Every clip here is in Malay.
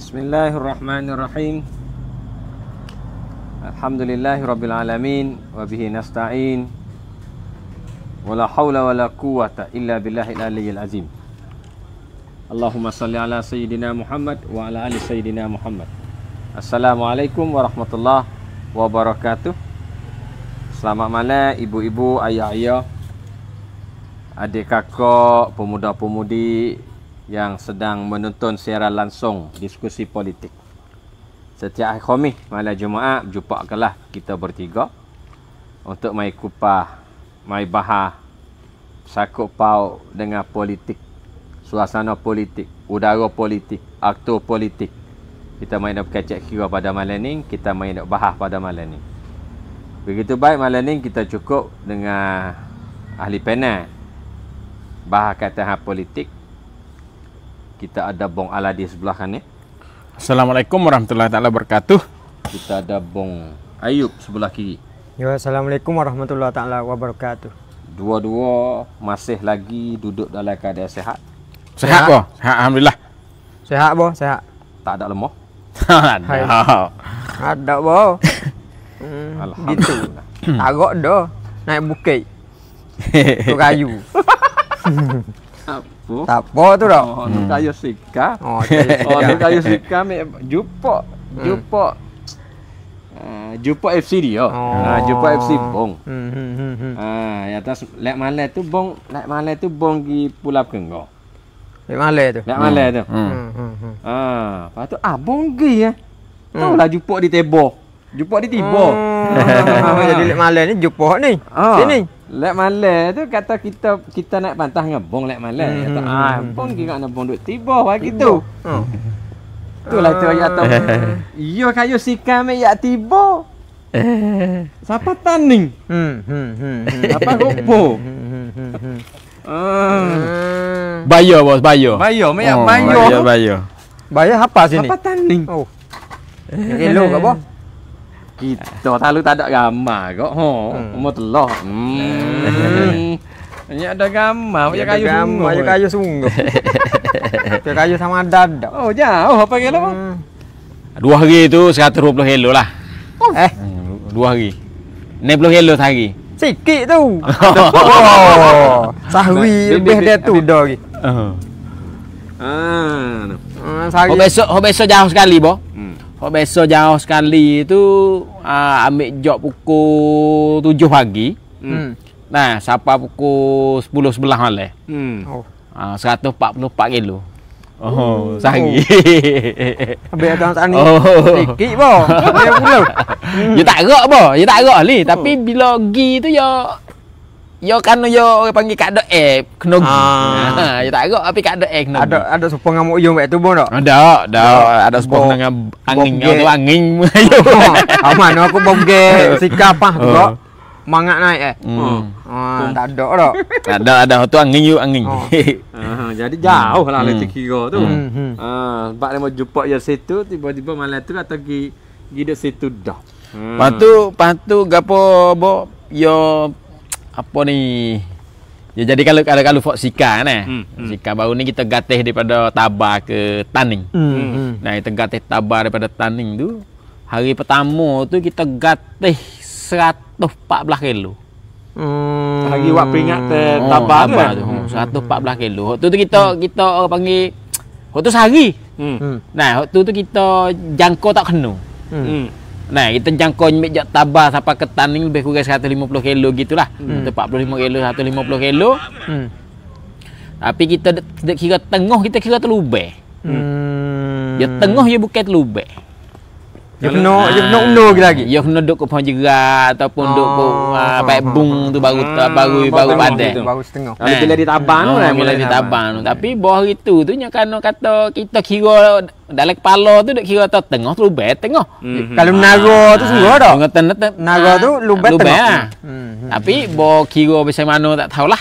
Bismillahirrahmanirrahim. Alhamdulillahirabbil alamin wa bihi nasta'in. Wala haula wala quwwata illa billahil aliyyil azim. Allahumma salli ala sayyidina Muhammad wa ala ali sayyidina Muhammad. Assalamualaikum warahmatullahi wabarakatuh. Selamat malam ibu-ibu, ayah-ayah, adik kakak, pemuda-pemudi yang sedang menonton siaran langsung diskusi politik. Setiap hari Khamis malam Jumaat jumpakanlah kita bertiga untuk mai kupah, mai bahas sakut paut dengan politik, suasana politik, udara politik, aktor politik. Kita mai nak kecek kira pada malam ni, kita mai nak bahas pada malam ni. Begitu baik malam ni kita cukup dengan ahli panel bahas kata hal politik. Kita ada Bong Aladi sebelah kanan. Assalamualaikum warahmatullahi taala wabarakatuh. Kita ada Bong Ayub sebelah kiri. Ya, Assalamualaikum warahmatullahi taala wabarakatuh. Dua-dua masih lagi duduk dalam keadaan sehat. Sehat boh? Sehat alhamdulillah. Sehat boh, sehat. Tak ada lemah. Ada. Ada boh. Alhamdulillah. Gitu. Agak dah naik bukit. Tu kayu. Apa? Tak apa tu dah. Oh, tu kayu sika. Oh, Tu kayu sika jumpa jumpa FC dia. Jumpa FC Bong. Yang atas lek malam tu Bong pergi Pulau Kenggau. Lek malam tu. Lek malam tu. Lepas tu Bong pergi ya. Taulah jumpa di Tebor. Jumpa di Tibor. Jadi lek malam ni jumpa ni. Sini. Lek malam tu kata kita nak pantah dengan Bong lek malam. Kata Bong pergi nak Bong duk Tibor pagi tu. Itulah tu ayat tu. Yo kayu sikam ya Tibor. Siapa taning? Apa gopo? Bayar bos, bayar. Bayar. Bayar apa sini? Siapa taning? Oh. Kilo ke apa? Kita selalu tak ada gambar kok. Umur telah. Ini ada gambar, ya kayu sungguh. Ya kayu sungguh. Ya kayu sama dadak. Oh, jauh apa kilo, Bang? 2 hari tu 120 kilo lah. 2 hari. 60 kilo sehari. Sikit tu. Oh. Sehari lebih dia tu dah lagi. Sehari. Besok jauh sekali, boh. Besok jauh sekali tu ambil job pukul 7 pagi. Nah, sampai pukul 10 11 malam. 144 kilo. Sehari. Habis ada sana. Sikit boh. Dia pula. Ya tak gerak boh. Ya tak gerak ni, tapi bila gi tu ya kan yo orang panggil kad air kena gi. Ya tak gerak tapi kad air kena. Ada supang ngamuk yo mek tu bong tak? Ada supang dengan angin tu angin. Mana aku bongge sikapah tu kok. Mangat naik tak ada dak. Ada tu angin you angin. Jadi jauh lah letak kira tu. Sebab dia mau jumpa ya situ tiba-tiba malam tu kata gi dek situ dah. Lepas tu gapo bo yo apa ni? Ya jadi kalau Fort Sika kan Sika baru ni kita gatih daripada Tabah ke Taning. Nah, kita gatih Tabah daripada Taning tu hari pertama tu kita gatih 114 kilo. Hari buat peringat Tabah tu 114 kilo. Waktu tu kita orang panggil waktu sehari. Nah, waktu tu kita jangkau tak kena. Nah, kita jangkau ambil jak Tabah sampai ke Taning lebih kurang 150 kilo gitulah. 45 kilo, 150 kilo. Tapi kita kira tengah kita kira terlubeh. Ya tengah ya bukan terlubeh. Ya kena undur lagi. Ya kena duk ke pohon jerat ataupun duk ke baik bung tu baru padat. Baru setengah. Bila di Tabang tu lah mula di Tabang tu. Tapi bawah itu tu nya kata kita kira dalam kepala tu duk kira tengah terlubeh tengah. Kalau naga tu sungguh dah. Naga tu lubeh tengah. Tapi bo kira macam mana tak tahulah.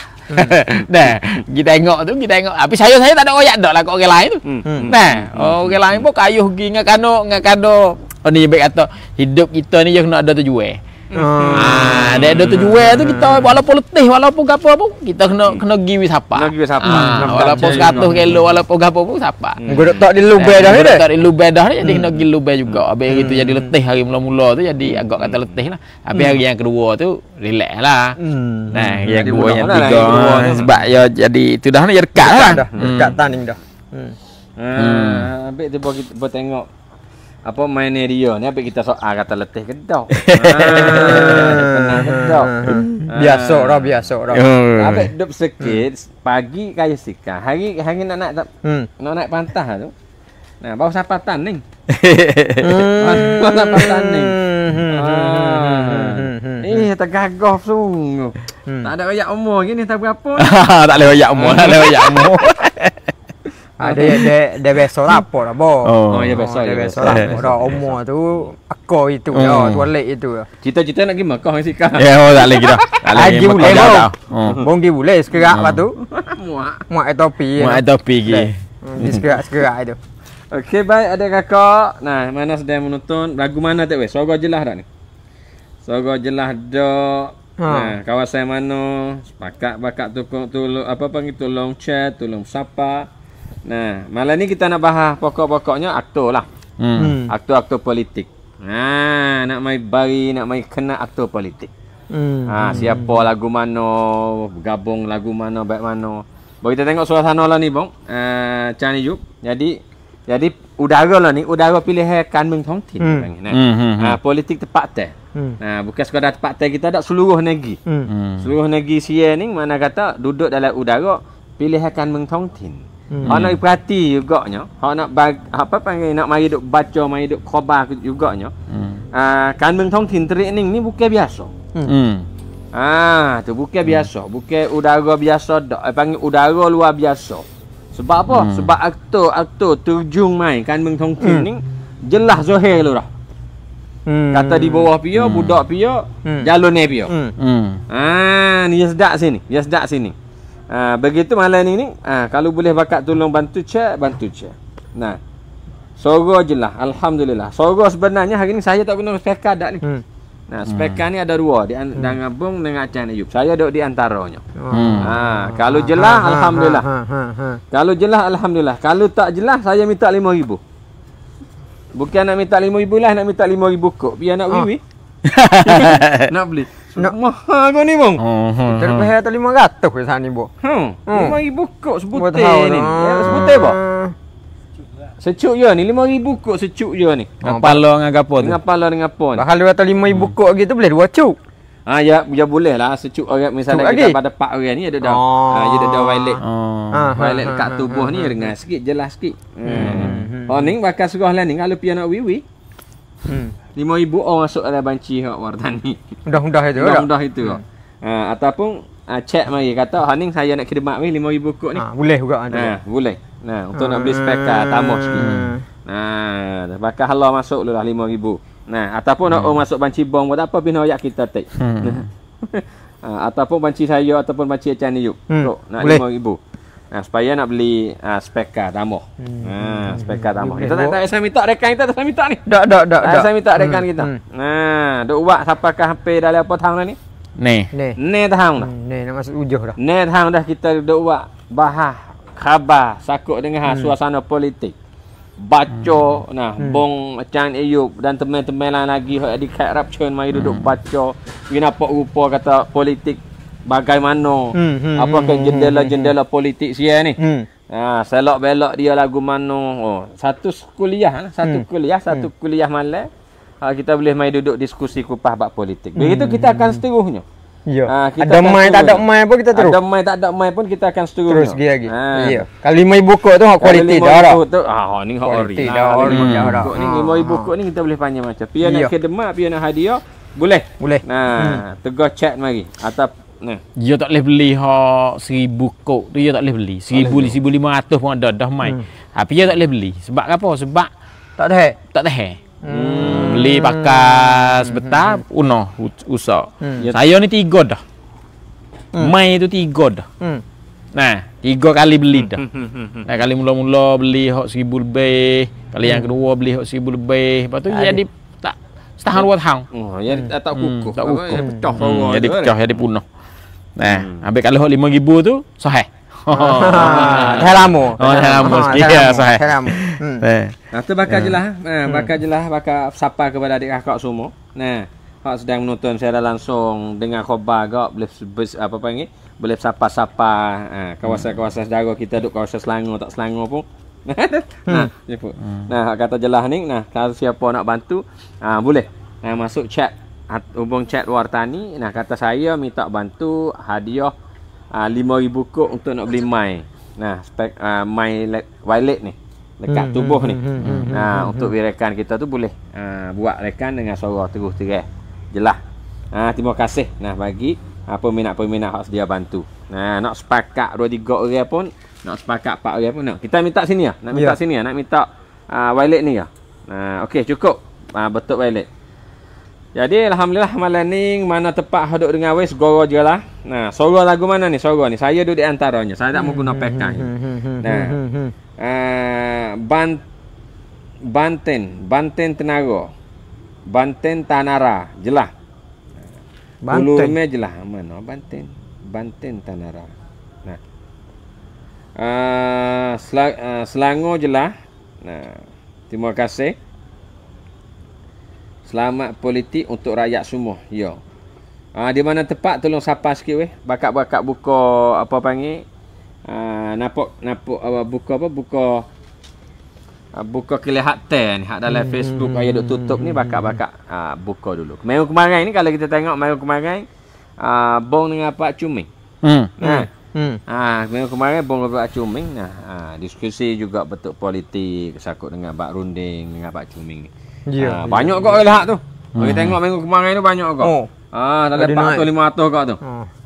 Nah, kita tengok. Tapi saya tak ada royak dak lah kat orang lain tu. Nah, orang lain pun kayuh pergi ngakano. Oh ni baik kata hidup kita ni je kena ada tujuan. Dia tu jual tu kita walaupun letih walaupun gapo pun kita kena giwi siapa. Nak pergi siapa? Walaupun 100 kilo walaupun gapo pun siapa. Gua tak di lubai dah ni. Tak di lubai dah jadi kena gi lubai juga. Habis hari tu jadi letih hari mula-mula tu jadi agak kata letih lah. Habis hari yang kedua tu relax lah. Nah, yang kedua yang tiga sebab ya jadi itu dah ni dekat lah. Dekat tanding dah. Habis tu kita tengok apa mainnya dia ni, habis kita soal kata letih ke dak. Tenang ke dak. Biasa dah. Habis duduk sikit pagi kaya sikah. Hari nak naik pantas tu. Nah, bawa sapatan ni. Bawa sapatan ni. Tergagah sungguh. Tak ada royak umur gini tak berapa. Tak boleh royak umur, Dia biasa lapor lah, Bo. Ya biasa. Dia biasa lapor dah. Umur tu akor itu dah, tualik itu dah. Cita-cita nak pergi Mekah dengan sikah. Ya, tak boleh kita. Lagi boleh dah. Bong gi boleh sekerak lepas tu. Muak topi. Muak topi gi. Di sekerak itu. Okey, baik adik kakak. Nah, mana sedang menonton lagu mana tak weh? Sogo jelas dah ni. Sogo jelas dak. Nah, kawasan mana? Bakat tolong apa panggil tolong chat, tolong sapa. Nah, malam ni kita nak bahas pokok-pokoknya aktor lah. Aktor-aktor politik. Nak mai bari, nak mai kena aktor politik. Siapa lagu mana, gabung lagu mana, baik mana. Baik kita tengok suasana lah ni, bang. Chan Yup. Jadi udara lah ni, udara pilihan kanbeng tongtin. Politik tepat teh. Bukan sekadar tepat teh kita ada seluruh negeri. Seluruh negeri sia ni mana kata duduk dalam udara pilihan kanbeng tongtin. Hak nak perhati juganya, hak nak apa panggil nak mari duk baca, mari duk khabar juganya. Kanbeng tongtin training ni bukan biasa. Tu bukan biasa, bukan udara biasa dak. Panggil udara luar biasa. Sebab apa? Sebab aktor terjun main kanbeng tongtin ni jelas zahir lu dah. Kata di bawah pia, budak pia, jalur ni pia. Ni dia sedap sini. Begitu malam ni kalau boleh bakat tolong bantu cek. Nah, Sogo je lah, alhamdulillah. Sogo sebenarnya hari ni saya tak guna speaker dak ni. Nah, speaker ni ada dua dengan Abang dengan Chan Yup. Saya duduk di antaranya. Kalau jelas alhamdulillah. Kalau jelas alhamdulillah. Kalau tak jelas saya minta 5,000. Bukan nak minta 5,000 lah, nak minta 5,000 kok. Biar nak wiwi. Nak beli. Nak mahal kau ni, bang. Terpehar tak 500 ke sana ni, Bo. 5,000 kok sebutir ni. Sebutir, Bo. Secuk je ni, 5,000 kok secuk je ni. Ngapalo dengan gapo tu? Ngapalo dengan apa ni? Kalau kata 5,000 kok gitu boleh 2 cuk. Ya boleh lah secuk orang misalnya kita pada 4 orang ni ada dah. Dia ada violet. Violet dekat tubuh ni dengan sikit jelas sikit. Ni bakal serah lah ni kalau pian nak wiwi. 5,000 orang masuk dalam banci hak wartan ni. Mudah-mudah itu. Mudah-mudah itu. Ataupun cek mari kata Haning saya nak khidmat ni 5,000 kok ni. Boleh juga boleh. Untuk nak beli speaker tambah sikit. Bakal halau masuk dulu lah 5,000. Ataupun nak masuk banci bong buat apa bina ayat kita tak. Ataupun banci saya ataupun banci Chan Yup. Nak 5,000. Supaya nak beli speaker tambah. Speaker tambah. Kita tak saya minta rekan kita tak saya minta ni. Tak. Saya minta rekan kita. Duk buat siapakah HP dalam apa tahun ni? Ni tahun dah. Ni nak masuk ujuh dah. Ni tahun dah kita duk buat bahas khabar sakut dengan suasana politik. Baca Bong Chan Yup dan teman-teman lain lagi hak di corruption mari duduk baca kenapa rupa kata politik bagaimana apakah jendela-jendela politik sia ni. Selok belok dia lagu mana. Satu kuliah malam kita boleh mai duduk diskusi kupas bab politik. Begitu kita akan seterusnya. Ya. Ada mai tak ada mai pun kita terus. Ada mai tak ada mai pun kita akan seterusnya. Terus lagi. Ya. Kalau 5,000 kok tu hak kualiti dah dah. Ni hak ori. Ni 5,000 kok ni kita boleh panjang macam. Pian nak khidmat, pian nak hadiah, boleh. Tegur chat mari. Atau dia tak boleh beli hak 1,000 kok tu dia tak boleh beli. 1,000 1,500 pun ada dah mai. Tapi dia tak boleh beli. Sebab apa? Sebab tak tahan. Beli pakai sebentar usah. Saya ni 3 dah. Mai tu 3 dah. 3 kali beli dah. Kali mula-mula beli hak 1,000 lebih, kali yang kedua beli hak 1,000 lebih. Lepas tu jadi tak setahun 2 tahun. Oh, ya tak kukuh. Tak kukuh. Pecah sorang. Jadi pecah, jadi punah. Nah, habis kalau 5,000 tu sahih. Dah lama. Dah lama sikit ya sahih. Dah lama. Nah, tu bakal jelah. Bakal sapa kepada adik kakak semua. Nah, hak sedang menonton secara langsung dengan khabar gak boleh apa panggil? Boleh sapa-sapa kawasan-kawasan saudara kita duk kawasan Selangor tak Selangor pun. Nah, jemput. Nah, kata jelah ni, nah, kalau siapa nak bantu, boleh. Masuk chat hubung chat Wartani. Nah, kata saya minta bantu hadiah 5,000 kok untuk nak beli mai. Nah, spek mai wallet ni dekat tubuh ni. Nah, untuk rekan kita tu boleh buat rekan dengan suara terus terang. Jelas. Terima kasih. Nah, bagi peminat-peminat hak sedia bantu. Nah, nak sepakat 2-3 orang pun, nak sepakat 4 orang pun nak. Kita minta sini ya. Nak minta sini ya. Nak minta wallet ni ya. Okey, cukup. Betul wallet. Jadi alhamdulillah malam ni mana tepat duduk dengan wes goro je lah. Nah, suara lagu mana ni? Suara ni saya duduk di antaranya. Saya tak mau guna pekan. Nah. Banten Tenaga. Banten Tanara, jelas. Banten jelas mana Banten Tanara. Nah. Selangor jelas. Nah, terima kasih. Selamat politik untuk rakyat semua. Ya. Di mana tepat tolong sapa sikit weh. Bakat-bakat buka apa panggil? Buka kelihatan ni hak dalam Facebook ayah duk tutup ni bakat-bakat buka dulu. Minggu kemarin ni kalau kita tengok minggu kemarin Bong dengan Pak Cuming. Minggu kemarin Bong dengan Pak Cuming. Diskusi juga betul politik sakut dengan Pak Runding dengan Pak Cuming ni. Banyak kok lihat tu. Kita tengok minggu kemarin tu banyak kok. Dalam 400-500 kok tu.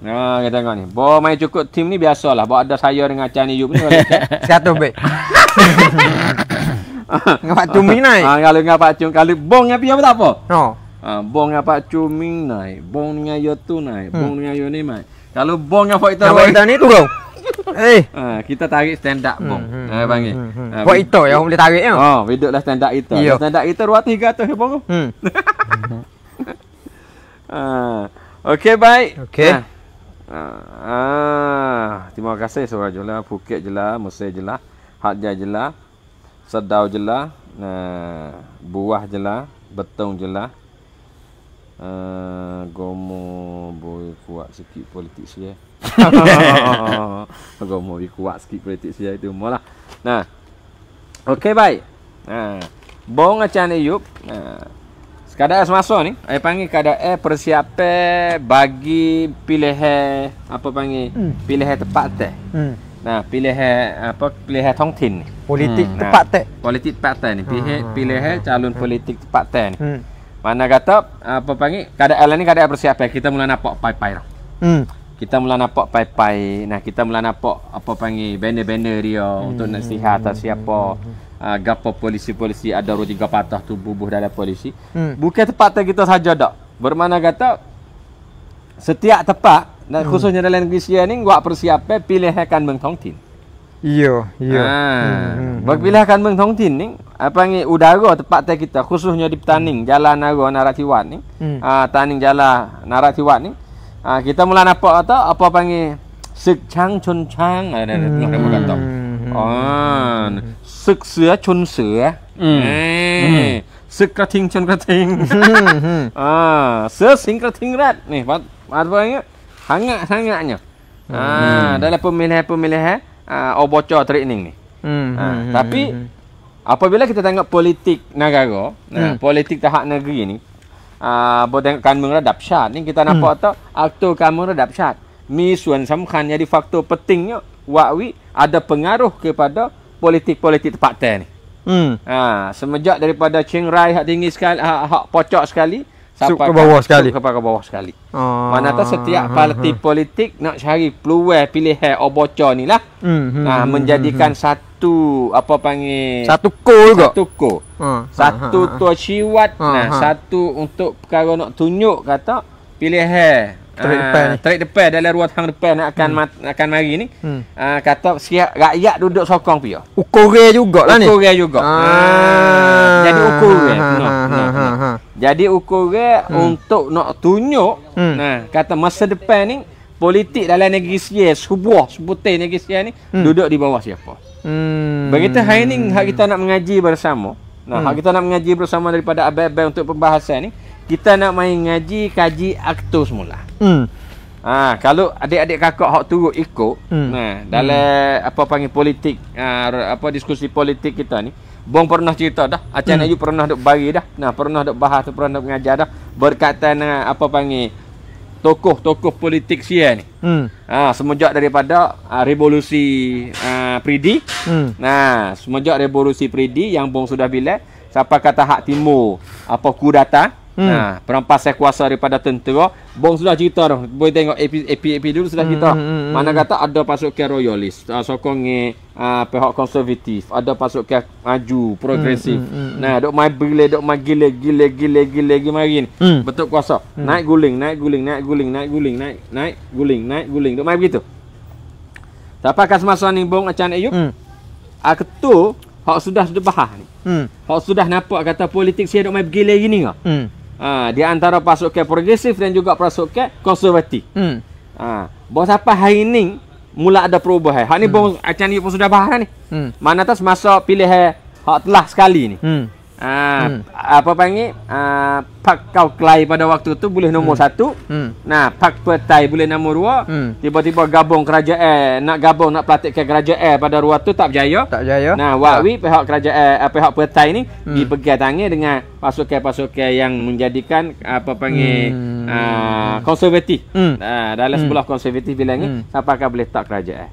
Kita tengok ni. Bawa main cukup tim ni biasalah. Bawa ada saya dengan Cani Yub ni. 100 baik. Dengan Pak Cuming naik. Kalau dengan Pak Cuming, kalau Bong dengan Pia tak apa. Bong dengan Pak Cuming naik. Bong dengan Yotu naik. Bong dengan Yoni naik. Kalau Bong dengan Pak Ito ni turun. Kita tarik stand up Bong. Panggil. Pak Ito yang boleh tarik ya. Duduklah stand up kita. Stand up kita 200-300 Bong. Okey baik. Okey. Terima kasih Surah jelah, Phuket jelah, Mesir jelah, Hadjah jelah, Sedau jelah, Buah jelah, Betong jelah. Gomo boleh kuat sikit politik saya. Gomo boleh kuat sikit politik saya itu malah. Nah. Okey baik. Bong acan Ayub. Kadang semasa ni, saya panggil kadang persiapan bagi pilihan apa panggil pilihan tepat teh. Nah, pilihan tongtin ni. Politik tepat teh. Politik tepat teh ni. Pilihan calon politik tepat teh ni. Mana kata apa panggil kadang ni kadang persiapan kita mula nampak pai-pai dah. Kita mula nampak pai-pai. Nah, kita mula nampak apa panggil banner-banner dia untuk nasihat atas siapa. Gapo polisi-polisi ada 2-3 patah tu bubuh dalam polisi. Bukan tempat kita saja dak. Bermakna kata setiap tempat dan khususnya dalam negeri Sia ni buat persiapan pilihan kanbeng tongtin. Ya. Bagi pilihan kanbeng tongtin ni panggil udara tempat kita khususnya di Petaning Jalan Naratiwat ni. Taning Jalan Naratiwat ni. Kita mula nampak apa panggil Sik Chang Chun Chang ada kata. Sik Sia Chun Sia. Sik Krating Chun Krating. Sia Sing Krating Rat ni. Apa hangat-hangatnya. Dalam pemilihan bocor training ni. Tapi apabila kita tengok politik negara, politik tahap negeri ni, boleh tengok kanbeng redap syat ni kita nampak aktor kanbeng redap syat. Mi suan samkhan jadi faktor pentingnya wakwi ada pengaruh kepada politik-politik tempat teh ni. Semenjak daripada Chiang Rai hak tinggi sekali, hak pocok sekali sampai ke bawah sekali. Mana tahu setiap parti politik nak cari peluang pilihan bocor ni lah. Menjadikan satu apa panggil satu ko juga. Satu tua ciwat. Satu untuk perkara nak tunjuk kata pilihan Terik depan dalam ruang depan akan mari ni. Kata siap rakyat duduk sokong pia. Ukur jugalah ni. Ukur juga. Jadi ukur Jadi ukur untuk nak tunjuk kata masa depan ni politik dalam negeri Sia sebuah negeri Sia ni duduk di bawah siapa. Begitu hari ni hak kita nak mengaji bersama. Hak kita nak mengaji bersama daripada abang-abang untuk pembahasan ni, kita nak main ngaji kaji aktor semula. Kalau adik-adik kakak hak turut ikut, dalam apa panggil politik, diskusi politik kita ni, bong pernah cerita dah, Acan Ayub pernah duk bagi dah, pernah duk bahas, pernah duk mengajar dah berkaitan apa panggil tokoh-tokoh politik Sia ni. Semenjak daripada revolusi Pridi. Semenjak revolusi Pridi yang bong sudah bilang siapa kata hak timur apa kudata. Perampasan kuasa daripada tentera, bong sudah cerita dah. Boleh tengok AP dulu sudah cerita. Mana kata ada pasukan royalis, sokong pihak konservatif, ada pasukan maju, progresif. Dok mai bile, dok mai gile mari ni. Betul kuasa. Naik guling. Dok mai begitu. Tapi semasa ni bong Acan Ayub, ketua hak sudah bahas ni. Hak sudah nampak kata politik saya dok mai bergila gini ke? Di antara pasukan progresif dan juga pasukan konservatif. Bos apa hari ni mula ada perubahan. Hak ni bos Acan Ayub pun sudah bahas ni. Mana atas masa pilihan hak telah sekali ni. Apa panggil? Pak Kau Kelai pada waktu tu boleh nombor 1. Pak Petai boleh nombor 2. Tiba-tiba gabung kerajaan, nak pelantikkan kerajaan pada waktu tak berjaya. Wawi pihak kerajaan, pihak Petai ni dipegang tangan dengan pasukan-pasukan yang menjadikan apa panggil konservatif. Dalam sebelah konservatif bilang ni siapa akan boleh tak kerajaan.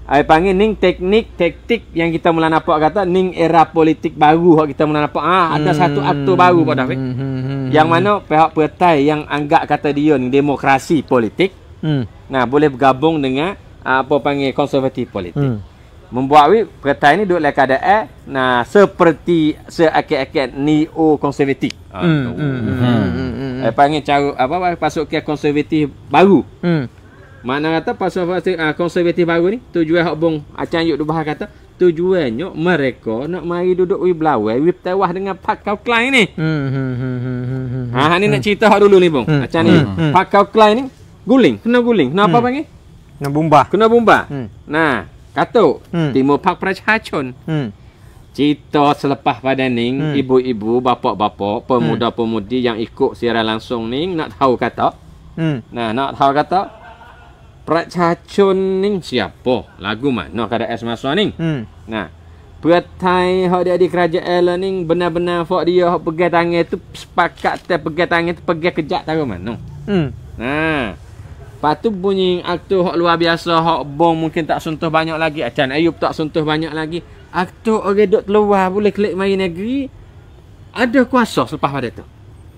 Ai panggil ning taktik yang kita mula nampak kata ning era politik baru hak kita mula nampak ada satu aktor baru pada yang mana pihak Petai yang anggap kata dia ni demokrasi politik boleh bergabung dengan apa panggil konservatif politik. Membuat Petai ni duduk dalam keadaan seperti seakan-akan neo konservatif. Ai panggil cara apa pasukan konservatif baru. Mana kata pasal konservatif baru ni tujuan hak bong Acan Ayub tu bahas kata tujuannya mereka nak mari duduk belawai tewah dengan Pak Kau Kelai ni. Ni nak cerita hak dulu ni bong Acan Ayub. Pak Kau Kelai ni kena guling. Kenapa panggil? Kena bomba. Kata timur Pak Prachachon. Cerita selepas pada ning ibu-ibu, bapa-bapa, pemuda-pemudi yang ikut siaran langsung ni nak tahu kata. Nak tahu kata Prachachon ni siapa? Lagu mana keadaan semasa ni? Petai hak dia di kerajaan ni benar-benar fak dia hak pegang tangan tu sepakat pegang tangan tu pegang kejap tahu mana. Lepas tu bunyi aktor hak luar biasa hak bong mungkin tak sentuh banyak lagi. Acan Ayub tak sentuh banyak lagi. Aktor orang duk keluar boleh klik mari negeri ada kuasa selepas pada tu.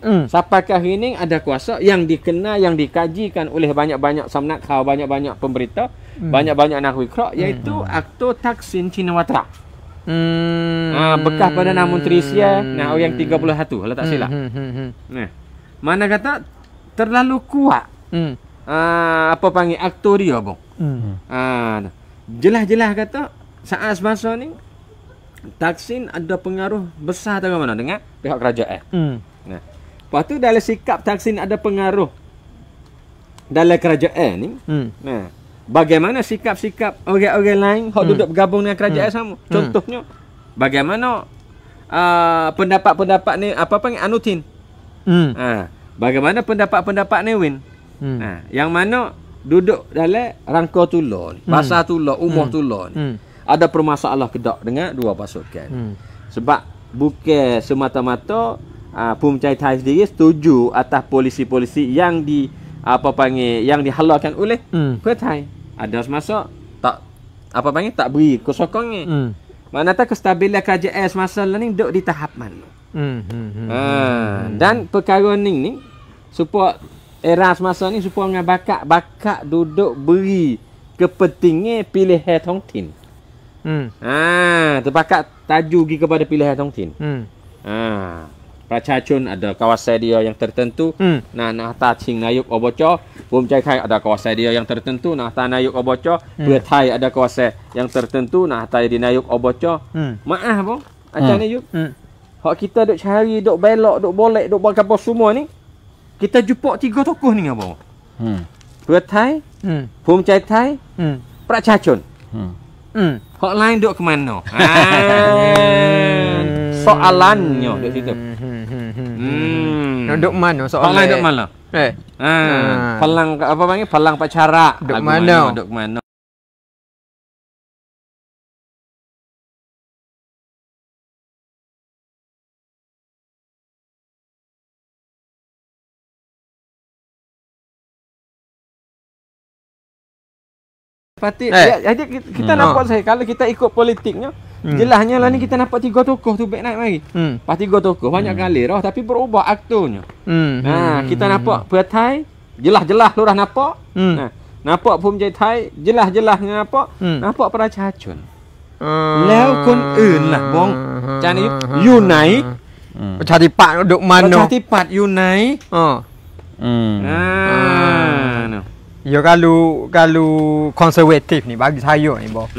Sampakah ini ada kuasa yang dikenal, yang dikajikan oleh banyak-banyak samnakha, banyak-banyak pemberita, banyak-banyak nahwikra, iaitu aktor Thaksin Shinawatra. Bekas Perdana Menteri Sia, orang 31 kalau tak silap. Mana kata terlalu kuat. Apa panggil aktor dia bang. Jelas-jelas kata saat semasa ni Thaksin ada pengaruh besar tahu mana dengan pihak kerajaan. Lepas tu dalam sikap Thaksin ada pengaruh dalam kerajaan ni. Bagaimana sikap-sikap orang-orang lain hak duduk bergabung dengan kerajaan sama. Contohnya bagaimana pendapat-pendapat ni apa panggil Anutin. Bagaimana pendapat-pendapat Newin. Yang mana duduk dalam rangka tula ni, pasal tula, umur tula ni. Ada permasalah kedak dengan dua pasukan. Sebab bukan semata-mata Phum Chai Thai sendiri setuju atas polisi-polisi yang yang dihalalkan oleh Petai. Ada semasa tak beri kesokongan. Mana tak kestabilan kerajaan semasa ni duduk di tahap mana. Dan perkara ni supaya era semasa ni supaya dengan bakat duduk beri kepentingan pilihan tongtin. Terpakat taju pergi kepada pilihan tongtin. Prachachun ada kawasan dia yang tertentu. Nah, ta Ching Nayuk Obocho, Bum Chai Thai ada kawasan dia yang tertentu. Nah, ta Nayuk Obocho, Pheu Thai ada kawasan yang tertentu. Nah, ta di Nayuk Obocho. Maaf bang, macam ni yuk. Hak kita duk cari, duk belok, duk bolek, duk buat apa semua ni. Kita jumpa 3 tokoh ni abang. Pheu Thai, Bum Chai Thai, Prachachun. Hak lain duk ke mana? Soalannya duk situ. Nak duk mana soalan? Hak lain duk mana? Palang apa panggil? Palang pacara. Duk mana? Duk mana? Parti jadi kita nampak saya kalau kita ikut politiknya jelasnya lah ni kita nampak 3 tokoh tu baik naik mari. Pas 3 tokoh banyak kali dah tapi berubah aktornya. Nah, kita nampak Pheu Thai jelas-jelas lurah nampak. Nah, nampak Bum Chai Thai jelas-jelas nampak. Nampak Prachachun. แล้วคนอื่นล่ะบงจานี่อยู่ไหน ประชาธิปัตย์duk ประ mana? ชาธิปัตย์อยู่ไหน Ya kalau konservatif ni bagi saya ni boh.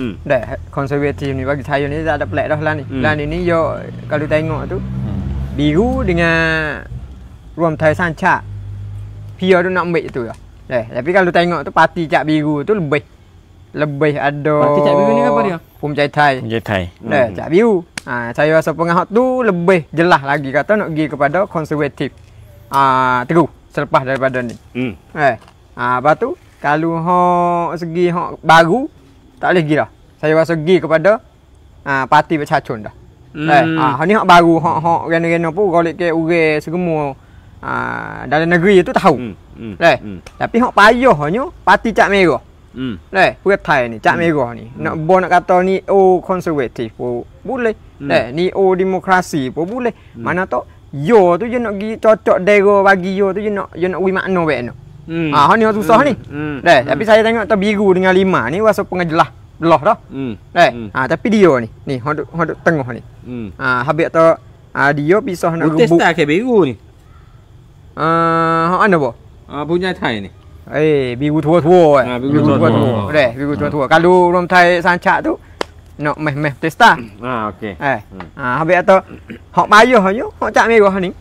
Konservatif ni bagi saya ni tak ada pelik dah lah ni. Lah ni yo kalau tengok tu biru dengan Ruam Thai San Chak. Pia tu nak ambil tu ya. Tapi kalau tengok tu parti Cak Biru tu lebih ada. Parti Cak Biru ni apa dia? Bum Chai Thai. Chai Thai. Cak Biru. Saya rasa pengahak tu lebih jelas lagi kata nak pergi kepada konservatif. Teguh selepas daripada ni. Lepas tu kalau segi baru tak boleh pergi dah. Saya rasa pergi kepada parti Prachachun dah. Ni hak baru hak rena-rena pun golek ke urang semua dalam negeri tu tahu. Tapi hak payahnya parti Cak Merah. Pheu Thai ni Cak Merah ni nak kata ni konservatif pun boleh. Ni demokrasi pun boleh. Mana tu yo tu je nak pergi cocok daerah bagi yo tu je nak wi makna baik no. Ni susah ni. Tapi saya tengok tu biru dengan 5 ni rasa pengejelah belah dah. Tapi dia ni hok tengah ni. Habis tu dia pisah nak rubuk. Testa ke biru ni? Hok mana boh? Bum Chai Thai ni. Biru tua-tua. Biru tua-tua. Biru tua-tua. Kalau Ruam Thai San Chak tu nak meh testa. Okey. Habis tu hok payah je hok Cak Merah ni.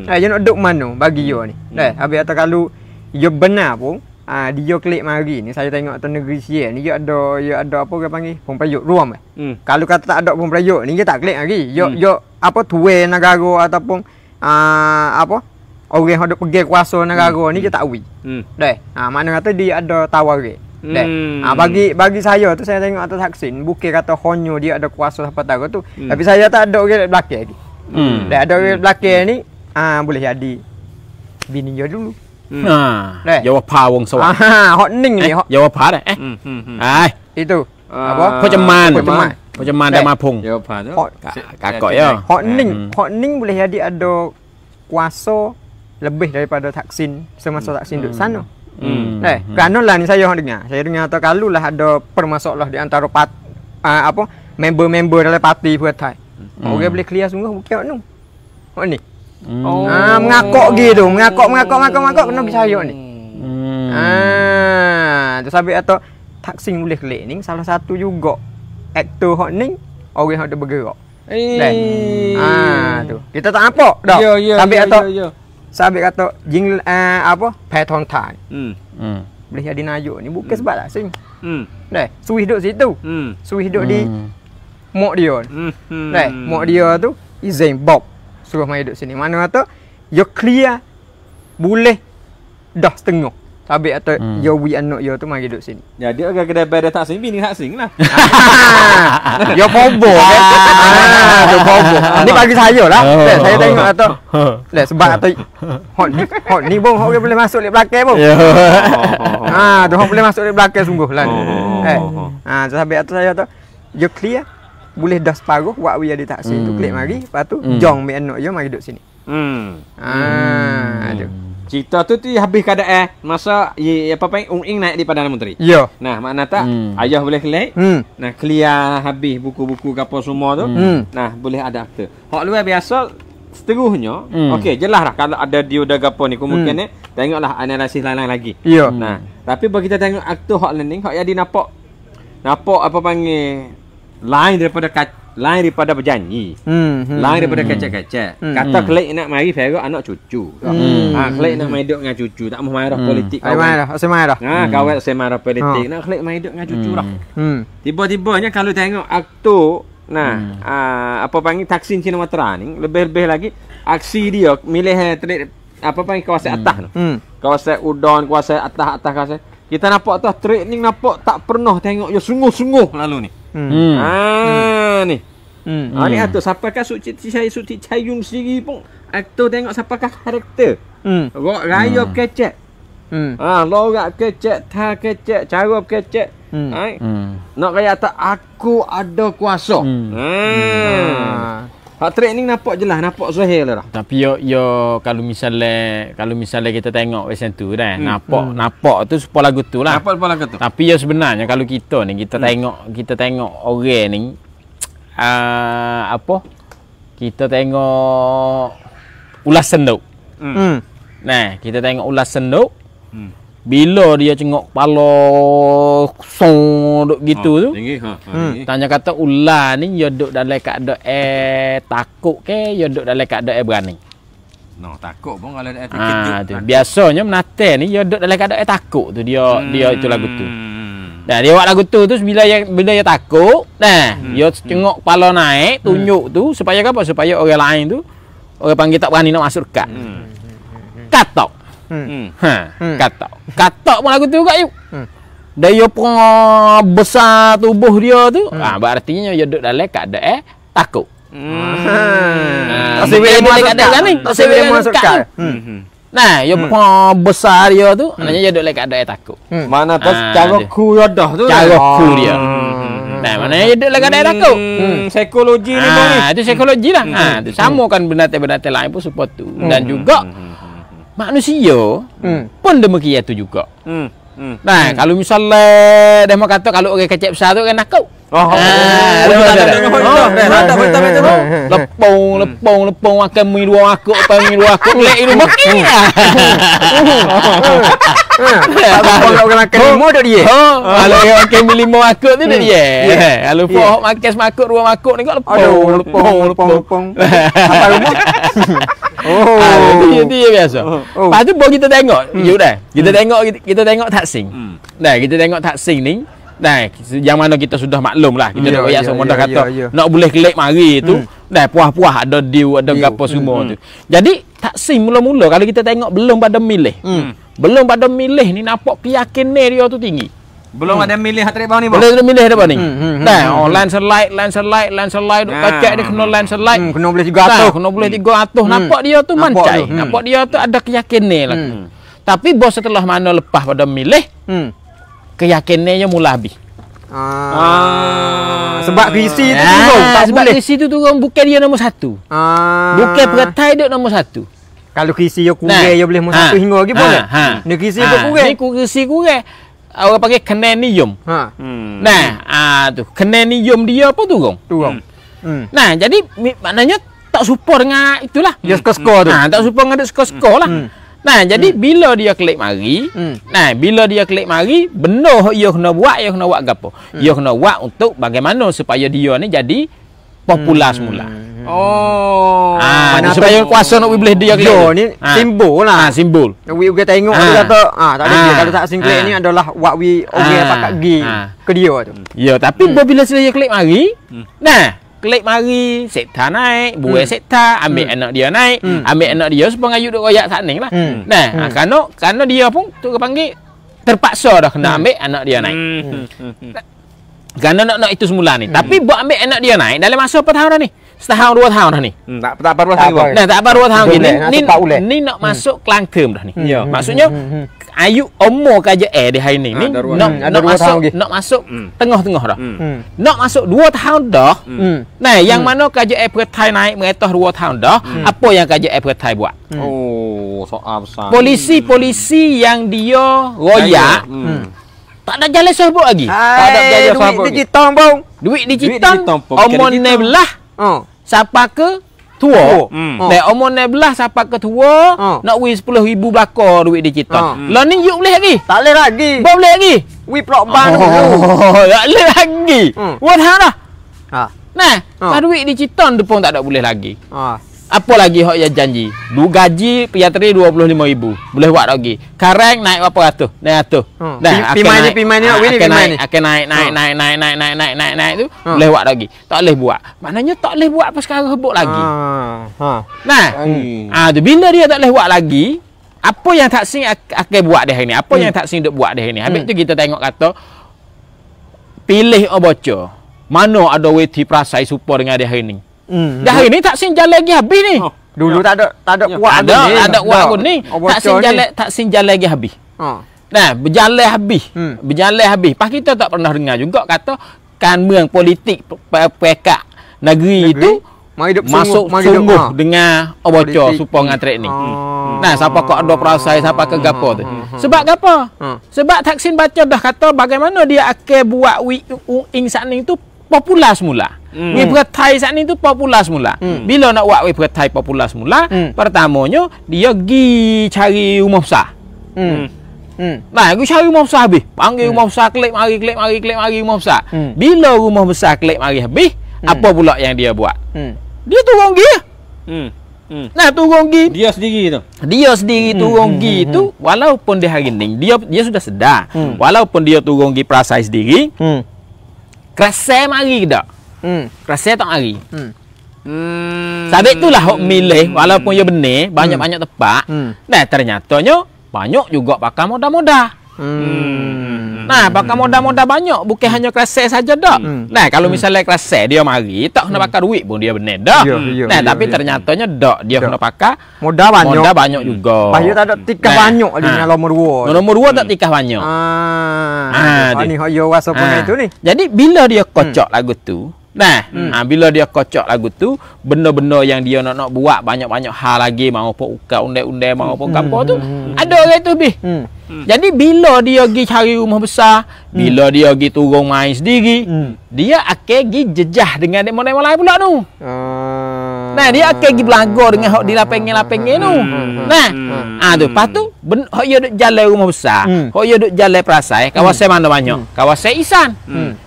Dia nak duk mana bagi yo ni. Habis tu kalau dia benar pun dia klik mari ni saya tengok tu negeri Sian ni dia ada apa dia panggil pemprayuk ruam. Kalau kata tak ada pemprayuk ni dia tak klik lagi. Dia apa tuai negara ataupun apa orang yang ada pergi kuasa negara ni dia tak wi. Makna kata dia ada tawar. Bagi saya tu saya tengok atas Thaksin bukan kata honyo dia ada kuasa apa tahu tu. Tapi saya tak ada orang belakang lagi. Ada orang belakang ni boleh jadi bini dia dulu. Jawapa Wong Sawang. Hot ning ni hot. Jawapa dah. Itu. Apa? Pojaman dah mapung. Jawapa tu. Kakak ya. Hot ning boleh jadi ada kuasa lebih daripada Thaksin semasa Thaksin duduk sana. Kerana lah ni saya dengar. Saya dengar tu kalau lah ada permasalah di antara apa member-member dalam parti Pheu Thai. Orang boleh clear sungguh bukan tu. Hot ni. Mengakak gitu, mengakak kena percaya ni. Tu sampai atau Thaksin boleh klik ni salah satu juga aktor hot ni orang hok ada bergerak. Tu. Kita tak nampak dah. Sampai atau sampai kata jing apa Patton Thai. Boleh jadi najuk ni bukan sebab Thaksin. Suih duduk situ. Suih duduk di mak dia. Mak dia tu izin Bob suruh mai duduk sini. Mana kata yo clear boleh dah setengah. Habis atau yo wi anak yo tu mari duduk sini. Ya dia agak kedai pada Thaksin bini Thaksin lah. Yo bobo kan. Yo bobo. Ni bagi saya lah. Saya tengok atau sebab atau hot ni bong hok boleh masuk di belakang bong. Tu hok boleh masuk di belakang sungguh lah. Sampai atau saya tu yo clear boleh dah separuh buat wi ada Thaksin tu klik mari lepas tu jong mi anak yo mari duduk sini. Tu. Cerita tu habis keadaan masa apa panggil Ung Ing naik di Perdana Menteri. Ya. Nah, makna tak ayah boleh klik. Nah, clear habis buku-buku apa semua tu. Nah, boleh ada akta. Hak luar biasa seterusnya, okey, jelas lah kalau ada dioda gapo ni kemungkinan tengoklah analisis lain-lain lagi. Ya. Nah, tapi bagi kita tengok aktor hak learning, hak jadi nampak apa panggil lain daripada berjanji. Lain daripada kecek-kecek. Kata klik nak mari Ferak anak cucu. Klik nak mari duduk dengan cucu, tak mau marah politik kawan. Marah. Kawan saya marah politik, nak klik mari duduk dengan cucu dah. Tiba-tibanya kalau tengok aktor apa panggil Taksin Cina Matra ni lebih-lebih lagi aksi dia milih apa panggil kawasan atas tu. Kawasan udon, kawasan atas kawasan. Kita nampak tu training nampak tak pernah tengok dia sungguh-sungguh lalu ni. Ni. Ni aktor siapakah Suci Cayung sendiri pun aktor tengok siapakah karakter. Rok raya kecek. Lorak kecek, tha kecek, cara kecek. Nak kaya tak aku ada kuasa. Hak training nampak jelas, nampak zahir lah. Tapi yo kalau misalnya kita tengok macam tu dah, nampak tu sepuluh lagu tu lah. Nampak lagu tu. Tapi yo sebenarnya kalau kita tengok orang ni kita tengok ulasan tu. Nah, kita tengok ulasan tu. Bila dia cengok kepala song duk gitu tu. Tinggi, tanya kata ular ni dia duk dalam keadaan takut ke dia duk dalam keadaan berani. Takut pun kalau ada kejut. Tu. Biasanya menate ni dia duk dalam keadaan takut tu dia itu lagu tu. Nah, dia buat lagu tu bila dia takut, dia cengok kepala naik, tunjuk tu supaya apa? Supaya orang lain tu orang panggil tak berani nak masuk dekat. Katok. Katok pun lagu tu juga yuk. Dia pun besar tubuh dia tu. Berartinya dia duduk dalam keadaan takut. Tak sebab dia keadaan ni. Tak sebab dia masuk dekat. Nah, dia pun besar dia tu, maknanya dia duduk dalam keadaan takut. Mana tu cara ku dia dah tu. Cara ku dia. Nah, maknanya dia duduk dalam keadaan takut. Psikologi ni pun ni. Itu psikologi lah. Tu sama kan binatang-binatang lain pun seperti tu. Dan juga manusia pun demikian tu juga. Nah, kalau misalnya dia mau kata kalau orang kecil besar tu kan takut. Lepong akan mi dua aku lek ini makin. Kalau orang makan lima dah dia. Kalau orang makan lima aku tu dah dia. Kalau pok makan semakuk dua makuk ni kok lepong. Apa rumah? Itu biasa. Lepas tu baru kita tengok. Kita tengok Taksin. Nah, kita tengok Taksin ni. Nah, yang mana kita sudah maklum lah. Kita dah semua dah kata nak boleh kelek mari tu. Dah puas-puas ada deal, ada gapo semua tu. Jadi Taksin mula-mula kalau kita tengok belum pada milih. Belum pada milih ni nampak keyakinan dia tu tinggi. Belum ada milih hatrik bang ni bang. Belum ada milih dah bang ni. Nah, landslide duk kacak dia kena landslide. Kena boleh 300. Kena boleh 300. Nampak dia tu mancai. Nampak dia tu ada keyakinan lah. Tapi bos setelah mana lepas pada milih, keyakinannya mula habis. Sebab krisi tu turun. Sebab krisi tu turun bukan dia nombor satu. Bukan peretai dia nombor satu. Kalau krisi dia kurang, dia boleh nombor satu hingga lagi boleh. Ni krisi dia kurang. Ni krisi kurang. Orang panggil kenenium. Nah, tu kenenium dia apa turun? Nah, jadi maknanya tak support dengan itulah. Dia skor tu. Tak support dengan skor lah. Nah, jadi bila dia klik mari, benda dia kena buat gapo? Dia kena buat untuk bagaimana supaya dia ni jadi popular semula. Supaya kuasa nak boleh dia klik. Ni simbol lah. Simbol. We tengok dia kata, tak ada dia kalau tak klik ni adalah what we pakat gi ke dia tu. Ya, tapi bila dia klik mari, klik mari, sekta naik, buat sekta, ambil anak dia naik, ambil anak dia supaya ayuk duk royak sakning lah. Nah, kerana dia pun tu panggil terpaksa dah kena ambil anak dia naik. Kerana nak itu semula ni. Tapi buat ambil anak dia naik dalam masa berapa tahun dah ni? Setahun 2 tahun dah ni. Tak apa 2 tahun. Nah, tak apa 2 tahun ni nak masuk kelang term dah ni. Maksudnya ayu umur kerajaan di hari ni nak masuk tengah-tengah dah. Nak masuk 2 tahun dah. Nah, yang mana kerajaan peretai naik mengetah 2 tahun dah, apa yang kerajaan peretai buat? Soal besar. Polisi yang dia royak tak ada jalan sabuk lagi. Tak ada jalan sabuk. Duit digital bang. Duit digital. Omon belah. Siapa ke tua. Hmm. Nah, umur 16 sampai ke tua, nak win 10,000 belaka duit digital. Lah ni yuk boleh lagi. Tak boleh lagi. Boleh lagi. Wi plot ban dulu. Tak boleh lagi. What dah. Ha. Nah, duit digital tu pun tak ada boleh lagi. Ha. Apa lagi hak yang janji? Du gaji pediatri 25,000. Boleh buat lagi. Sekarang naik berapa ratus? Naik ratus. Pimai ni nak win ni pimai ni. Akan naik tu boleh buat lagi. Tak boleh buat. Maknanya tak boleh buat apa sekarang hebuk lagi. Nah, tu bila dia tak boleh buat lagi, apa yang Taksin akan buat dia hari ni? Apa yang Taksin duk buat dia hari ni? Habis tu kita tengok kata pilih baca. Mana ada weti perasai supaya dengan dia hari ni? Dah hari ni Taksin jalan lagi habis ni. Dulu tak ada kuat ada kuat aku ni. Taksin jalan lagi habis. Nah, berjalan habis. Berjalan habis. Pas kita tak pernah dengar juga kata kan มือง politik pekak negeri itu masuk sungguh dengan baca supaya dengan training. Nah, siapa kok ada perasai siapa ke gapo tu. Sebab gapo? Sebab Taksin baca dah kata bagaimana dia akan buat ing sakning tu popular semula. Wei Pertai saat ni tu popular semula. Bila nak buat wei Pertai popular semula, pertamanya dia pergi cari rumah besar. Nah, aku cari rumah besar habis. Panggil rumah besar, klik mari rumah besar. Bila rumah besar klik mari habis, apa pula yang dia buat? Dia turun pergi. Nah, turun pergi. Dia sendiri tu. Dia sendiri turun pergi tu, walaupun dia hari ni dia sudah sedar. Walaupun dia turun pergi perasai sendiri, kerasa mari ke tak? Kerasa tak mari. Sebab itulah hok milih walaupun dia benar banyak-banyak tepat. Nah, ternyatanya banyak juga pakai moda-moda. Nah, pakai moda-moda banyak bukan hanya kerasa saja dak. Nah, kalau misalnya kerasa dia mari tak kena pakai duit pun dia benar dak. Nah, tapi ternyatanya dak dia kena pakai moda banyak juga. Bahaya tak ada tikah banyak dengan nomor 2. Nomor 2 tak tikah banyak. Ni hok yo wasa pun itu ni. Jadi bila dia kocok lagu tu, nah, bila dia kocok lagu tu, benda-benda yang dia nak buat banyak-banyak hal lagi, mau apa ukar undai-undai, mau apa gapo tu, ada orang tu lebih. Jadi bila dia pergi cari rumah besar, bila dia pergi turun main sendiri, dia akan pergi jejah dengan demo-demo lain pula tu. Nah, dia akan pergi belaga dengan hok di lapeng-lapeng tu. Nah, tu lepas tu hok dia duk jalan rumah besar, hok dia duk jalan perasai, kawasan mana banyak? Kawasan Isan.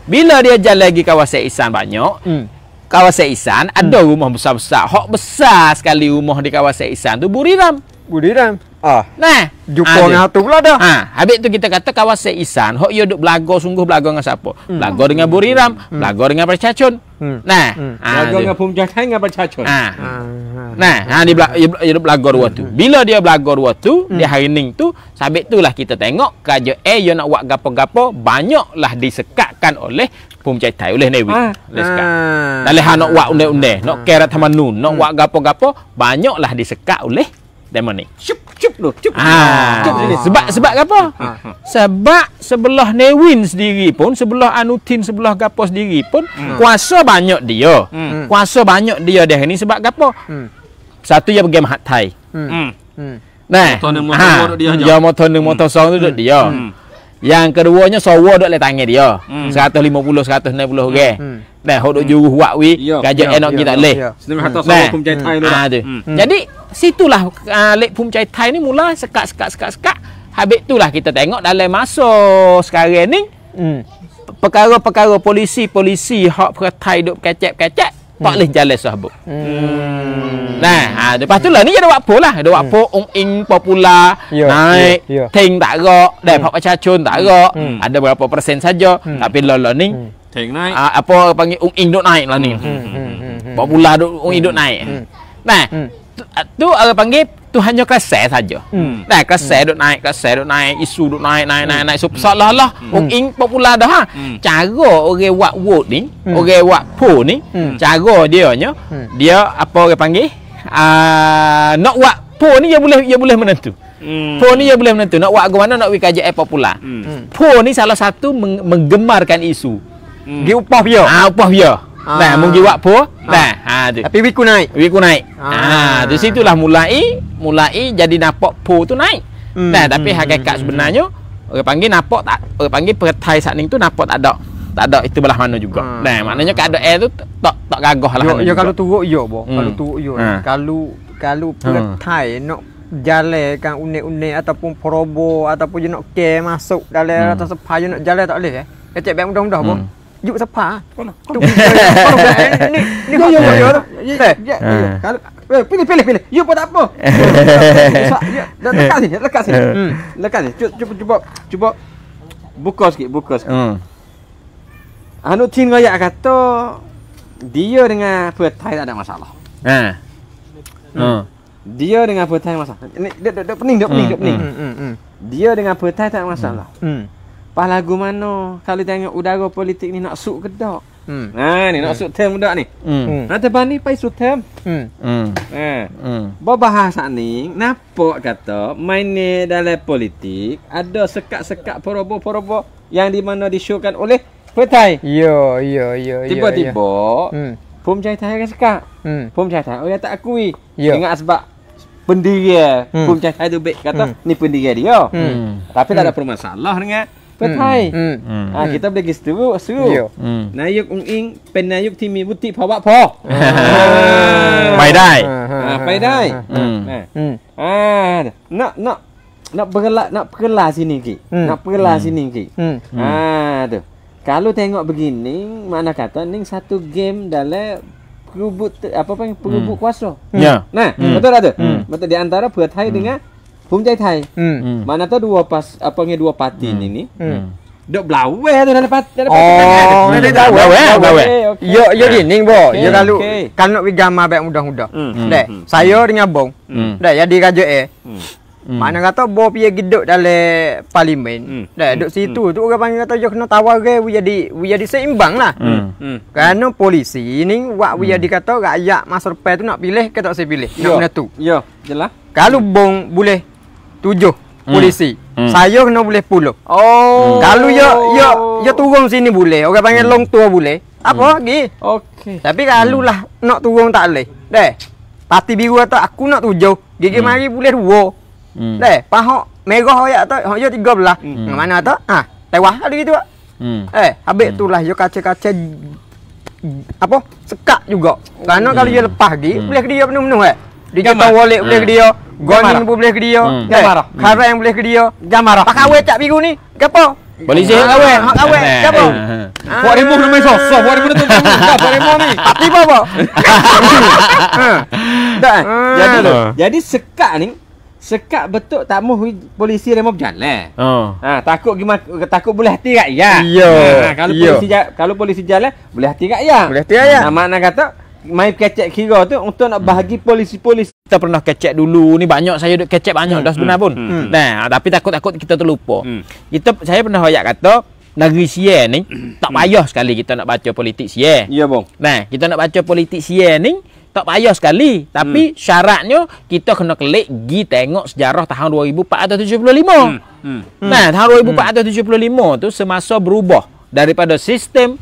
Bila dia jalan lagi kawasan Isan banyak, kawasan Isan ada rumah besar-besar. Hok besar sekali rumah di kawasan Isan tu Buriram. Nah, jumpa dengan tu pula dah. Habis tu kita kata kawasan Isan, hok dia duk belaga sungguh belaga dengan siapa? Belaga dengan Buriram, belaga dengan Percacun. Nah, belaga dengan Pumjahai dengan Percacun. Nah, dia duk belaga dua tu. Bila dia belaga dua tu, dia hari ni tu, sabit itulah kita tengok kerja dia nak buat gapo-gapo banyaklah disekatkan oleh Pumjahai oleh Newi. Oleh sekat. Dalih nak buat undai-undai, nak kira tamanun, nak buat gapo-gapo banyaklah disekat oleh demo ni. Cup sebab apa? Sebab sebelah Newin sendiri pun, sebelah Anutin, sebelah gapo sendiri pun kuasa banyak dia. Kuasa banyak dia dah ni sebab gapo? Satu dia pergi Mahat Thai. Nah, dia motor song tu dia. Yang keduanya sawa duk le tangan dia. 150 160 orang. Nah, hok duk juruh wak wi, gajak enak kita leh. Senang harta sawa Pumjahai tu. Jadi situlah lek Pumjahai ni mula sekat. Habis itulah kita tengok dalam masa sekarang ni perkara-perkara polisi hak Pertai duk kecek tak boleh jalan sahabat. Nah, lepas tu lah ni ada wakpo lah. Ada wakpo ing popular naik, ting tak gerak, dan Pak Percacun tak gerak. Ada berapa persen saja. Tapi lolo ni ting naik. Apa panggil ing duk naik lah ni. Popular duk ing duk naik. Nah, tu orang panggil tu hanya kerasa saja. Nah, kerasa duk naik, isu duk naik. So, seolah-olah ing popular dah. Cara orang buat vote ni, orang buat poll ni, cara dia apa orang panggil? Nak buat poll ni dia boleh menentu. Poll ni dia boleh menentu nak buat ke mana nak wi kajian popular. Poll ni salah satu menggemarkan isu. Dia upah dia. Upah dia. Nah, mungkin buat apa? Nah, tu. Tapi wiku naik. Di situlah mulai jadi nampak po tu naik. Nah, tapi hakikat sebenarnya orang panggil nampak tak, orang panggil Pertai saat ni tu nampak tak tak ada itu belah mana juga. Nah, maknanya keadaan tu tak gagah lah. Yo kalau turuk yo boh. Kalau turuk yo. Kalau Thai nak jalan kan unik-unik ataupun perobo ataupun je nak ke masuk dalam atas sepa je nak jalan tak boleh Kecek baik mudah-mudah boh. Yuk sepa. Tu. Ni yo. Kalau pilih. You pun tak apa. Lekat sini. Cuba buka sikit. Anu Tin Royak kata dia dengan Pertai tak ada masalah. Dia dengan Pertai masalah. Ni duk pening. Dia dengan Pertai tak ada masalah. Pas lagu mana kalau tengok udara politik ni nak suk ke tak? Ni nak suk term budak ni. Nak terbani pai suk term. Bahasa ni nampak kata main dalam politik ada sekat-sekat porobo-porobo yang di mana disyukan oleh Pertai. Yo. Tiba-tiba Pum Chai Thai kan sekat. Pum Chai Thai orang tak akui. Ingat sebab pendiri Pum Chai Thai tu baik kata ni pendiri dia. Tapi tak ada permasalah dengan Pertai. Kita boleh seru. Nayuk Ung Ing penayuk Timi Butik Pawak Po. Pai dai. Nak pergelar sini ki. Tu. Kalau tengok begini, mana kata ning satu game dalam perebut perebut kuasa. Nah, betul tak tu? Betul di antara Pertai dengan Pum Chai Thai. Mana tahu dua parti ni. Dok blawe tu dalam parti. Oh, ni blawe. Yo gini boh. Yo kalau nak gambar baik mudah-mudah. Dek, saya dengan bong. Dek jadi raja Mana kata bo piye giduk dalam parlimen. Dek duk situ tu orang panggil kata yo kena tawar ke jadi seimbang lah. Kerana polisi ni buat jadi kata rakyat masa depan tu nak pilih ke tak saya pilih. Nak menentu. Yo, jelas. Kalau bong boleh 7 polisi. Saya kena boleh 10. Kalau yo turun sini boleh. Orang panggil long tua boleh. Apa lagi? Okey. Tapi kalau lah nak turun tak boleh. Deh. Parti biru kata aku nak 7. Gigi mari boleh 2. Deh, pahok merah ayat tu, hok yo 13. Mana tu? Tewas ada gitu. Habis itulah yo kaca-kaca sekat juga. Kerana kalau dia lepas lagi, boleh ke dia penuh-penuh Dia jatuh wallet boleh ke dia. Goning pun boleh ke dia. Karat yang boleh ke dia. Jamarah. Pak kawin cak biru ni. Gapo? Polisi kawin. Hak kawin. Gapo? Buat demo kena main sosok. Buat demo tu. Buat demo ni. Tapi apa? Tak. Jadi sekat betul tak mahu polisi remo berjalan. Takut boleh hati rakyat. Kalau polisi jalan boleh hati rakyat. Makna kata main kecek kira tu untuk nak bahagi polisi-polisi. Kita pernah kecek dulu ni banyak, saya duk kecek banyak dah sebenar pun. Nah, tapi takut kita terlupa. Saya pernah hoyak kata negeri Sia ni tak payah sekali kita nak baca politik Sia. Ya, bang. Nah, kita nak baca politik Sia ni tak payah sekali, tapi syaratnya kita kena kelik gi tengok sejarah tahun 2475. Nah, tahun 2475 tu semasa berubah daripada sistem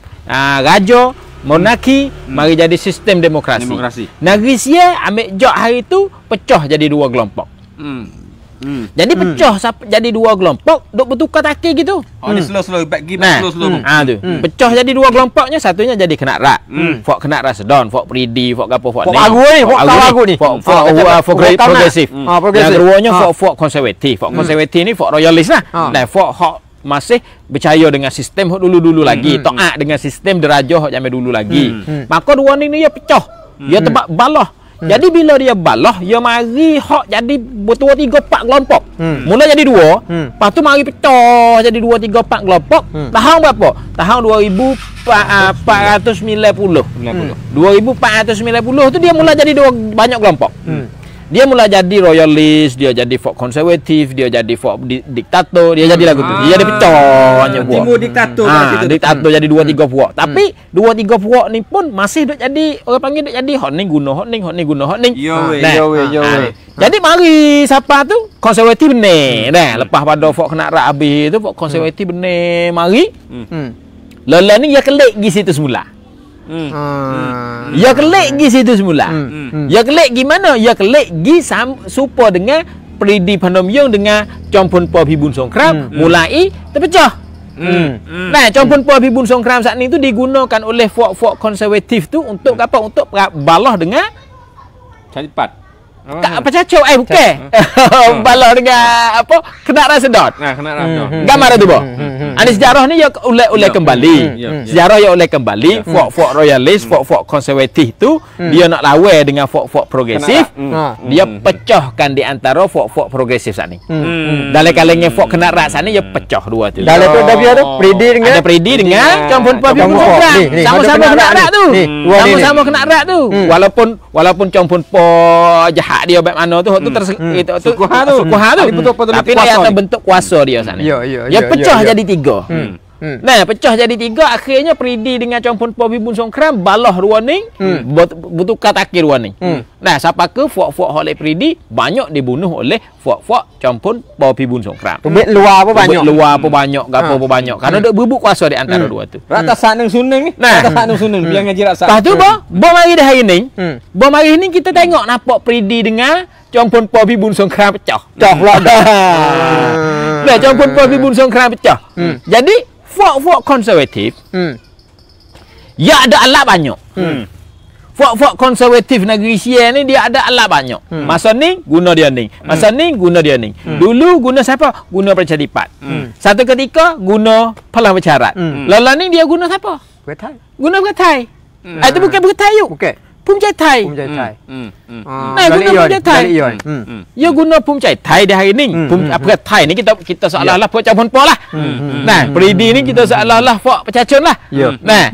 raja monarki mari jadi sistem demokrasi. Negeri Sia ambil jok hari tu pecah jadi 2 kelompok. Jadi pecah jadi 2 kelompok, duk bertukar takir gitu. Ni slow back give slow. Tu. Pecah jadi 2 kelompoknya, satunya jadi Kenak Rat. Fok Kenak Rat Sedon, fok Pridi, fok gapo fok ni. Fok progresif. Yang keduanya fok konservatif. Fok konservatif ni fok royalis lah. Dan fok hok masih percaya dengan sistem hok dulu-dulu lagi, taat dengan sistem derajah hok zaman dulu lagi. Maka dua ni dia pecah. Dia tebak balah. Jadi bila dia balah, dia mari hok jadi betul 3 4 kelompok. Mula jadi 2, lepas tu mari pecah jadi 2 3 4 kelompok. Tahun berapa? Tahun 2490. 2490 tu dia mula jadi banyak kelompok. Dia mula jadi royalis, dia jadi fok konservatif, dia jadi fok diktator, dia jadi lagu tu. Dia jadi pecahnya buat. Timur diktator diktator jadi 2 3 puak. Tapi 2 3 puak ni pun masih duk jadi orang panggil duk jadi hot ning guna hot ning. Yo. Jadi mari siapa tu konservatif benar. Nah, lepas pada fok Kenak Rat habis tu fok konservatif benar mari. Lelah ni dia kelik gi situ semula. Ya kelik gi situ semula. Ya kelik gimana? Ya kelik gi supa dengan Pridi Panomyong dengan Chompon Po Bibun Songkram mulai terpecah. Nah, Chong Pun Po Pibun Songkram saat ni tu digunakan oleh fok-fok konservatif tu untuk apa? Untuk balah dengan Cepat. apa cacau bukan. Balah dengan apa? Kena rasa sedot. Nah, kena rasa. Gambar tu boh. Ani sejarah ni ya oleh kembali. Sejarah ya oleh kembali. Fok-fok royalis, fok-fok konservatif tu dia nak lawan dengan fok-fok progresif. Dia pecahkan di antara fok-fok progresif saat ni. Dalam kalengnya fok kena rak saat ni dia pecah dua tu. Dalam tu dah ada Pridi dengan ada Pridi dengan Chong Pun Po Pibun Songkram. Sama-sama kena rak tu. Sama-sama kena rak tu. Walaupun Chong Pun Po jahat dia baik mana tu sukuha tu tapi dia akan bentuk kuasa dia sana. Dia pecah jadi tiga. Nah, pecah jadi tiga, akhirnya Pridi dengan Chong Pun Po Pibun Songkram balah ruaning, bertukar takir ruaning. Nah, siapa ke fok-fok oleh Pridi banyak dibunuh oleh fok-fok Chong Pun Po Pibun Songkram. Tubik luar apa banyak. Gapo apa banyak. Karena dia berebut kuasa di antara dua tu. Rata saneng suneng ni. Nah, rata saneng suneng biar ngaji rasa. Lepas tu bom mari dah hari ni. Bom hari ni kita tengok nampak Pridi dengan Chong Pun Po Pibun Songkram pecah. Pecah pula dah. Nah, Chong Pun Po Pibun Songkram pecah. Jadi fok-fok konservatif ya ada alat banyak. Fok-fok konservatif negeri Sia ni dia ada alat banyak. Masa ni guna dia ni. Masa ni guna dia ni. Dulu guna siapa? Guna Parti Dipat. Satu ketika guna Pelang Bercarat. Lalu ni dia guna siapa? Bertai. Guna Bertai. Itu bukan Bertai yuk. Bukan. Pumcaitai. Nah, guna Pumcaitai. Ya guna Pumcaitai di hari ni. Pumcaitai ni kita seolah-olah fok Chong Pun Po lah. Nah, Pridi ni kita seolah-olah fok pecacun lah. Nah,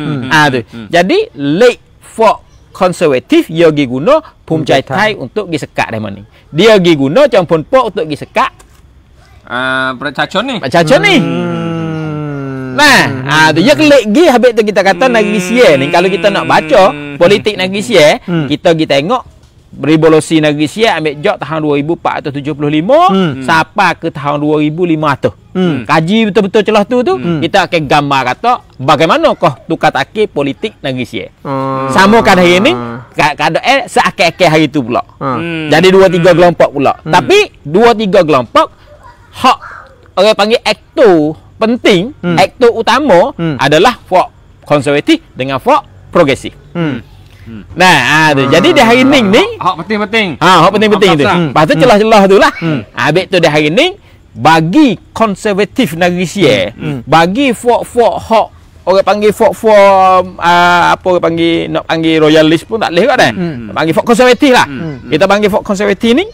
tu. Jadi lek fok konservatif dia gi guna Pumcaitai untuk gi sekat demo ni. Dia gi guna Chong Pun Po untuk gi sekat pecacun ni. Pecacun ni. Nah, tu ya kelek gi habis tu kita kata negeri Sia ni kalau kita nak baca politik negeri Sia, kita pergi tengok revolusi negeri Sia ambil jok tahun 2475 sampai ke tahun 2500. Kaji betul-betul celah tu kita akan gambar kata bagaimanakah tukar takir politik negeri Sia. Sama kan hari ni keadaan seakan-akan hari tu pula. Jadi 2-3 kelompok pula. Tapi 2-3 kelompok hak orang panggil aktor penting, aktor utama adalah fok konservatif dengan fok progresif. Nah, jadi di hari ni hak penting-penting. Hak penting-penting tu. Lepas tu celah-celah tu lah. Habis tu di hari ni bagi konservatif negeri Sia, bagi fok-fok hak orang panggil fok-fok apa orang panggil nak panggil royalis pun tak boleh kat dah. Panggil fok konservatif lah. Kita panggil fok konservatif ni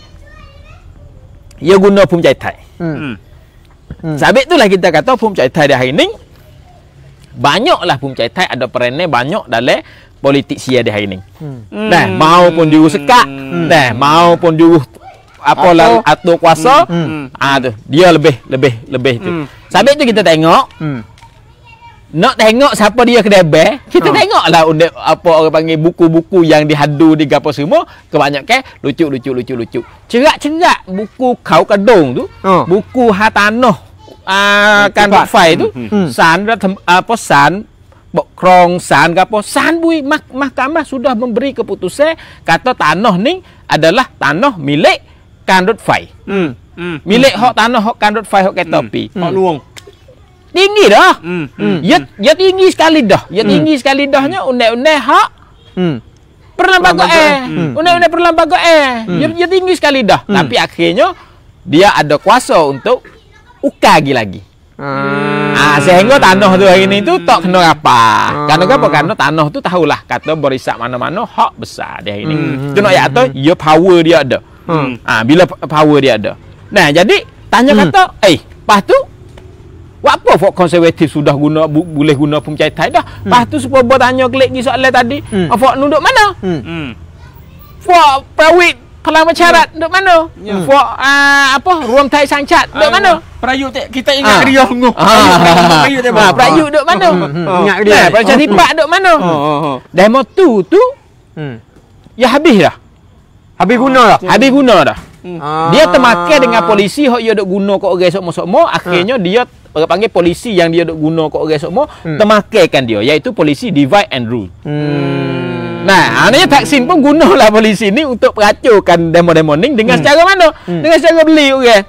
ia guna Pumcaitai. Sebab itulah kita kata Pumcaitai di hari ni banyaklah Pumcaitai ada perannya banyak dalam politik Sia di hari ni. Nah, maupun juru sekat, nah, maupun juru apa lah atur kuasa, tu dia lebih tu. Sebab itu kita tengok nak tengok siapa dia kedebel, kita tengoklah apa orang panggil buku-buku yang dihadu di gapo semua kebanyakan lucu. Cerak-cerak buku Kau Kedong tu, buku Hatanah kan fai tu, san apa san krong san gapo san bui mahkamah sudah memberi keputusan kata tanah ni adalah tanah milik Kan Rot Fai. Milik hak tanah hak Kan Rot Fai hak kereta api. Hak luang. Tinggi dah. Ya tinggi sekali dah. Ya tinggi sekali dahnya undang-undang hak perlembagaan. Undang-undang perlembagaan. Ya tinggi sekali dah. Tapi akhirnya dia ada kuasa untuk ukar lagi. Sehingga tanah tu hari ni tu tak kena apa. Kerana tanah tu tahulah kata barisak mana-mana hak besar dia hari ni. Tu nak kata ya power dia ada. Bila power dia ada. Nah, jadi tanya kata, lepas tu apa fok konservatif sudah boleh guna Pumcaitai dah. Lepas tu supaya buat tanya klik di soalan tadi, fok nunduk mana? Fok Prawit Pelang Bercarat duduk mana? Fok apa Ruang Tai Sangcat duduk mana? Perayuk kita ingat dia sungguh. Perayuk dia. Perayuk duduk mana? Ingat dia. Parti Dipat duduk mana? Demo tu ya habis dah. Habis guna dah. Dia termakan dengan polisi hok dia duk guna kat orang semua. Akhirnya dia orang panggil polisi yang dia duk guna kat orang semua termakankan dia iaitu polisi divide and rule. Nah, anaknya Taksin pun gunalah polisi ni untuk peracurkan demo-demo ni dengan secara mana? Dengan secara beli orang.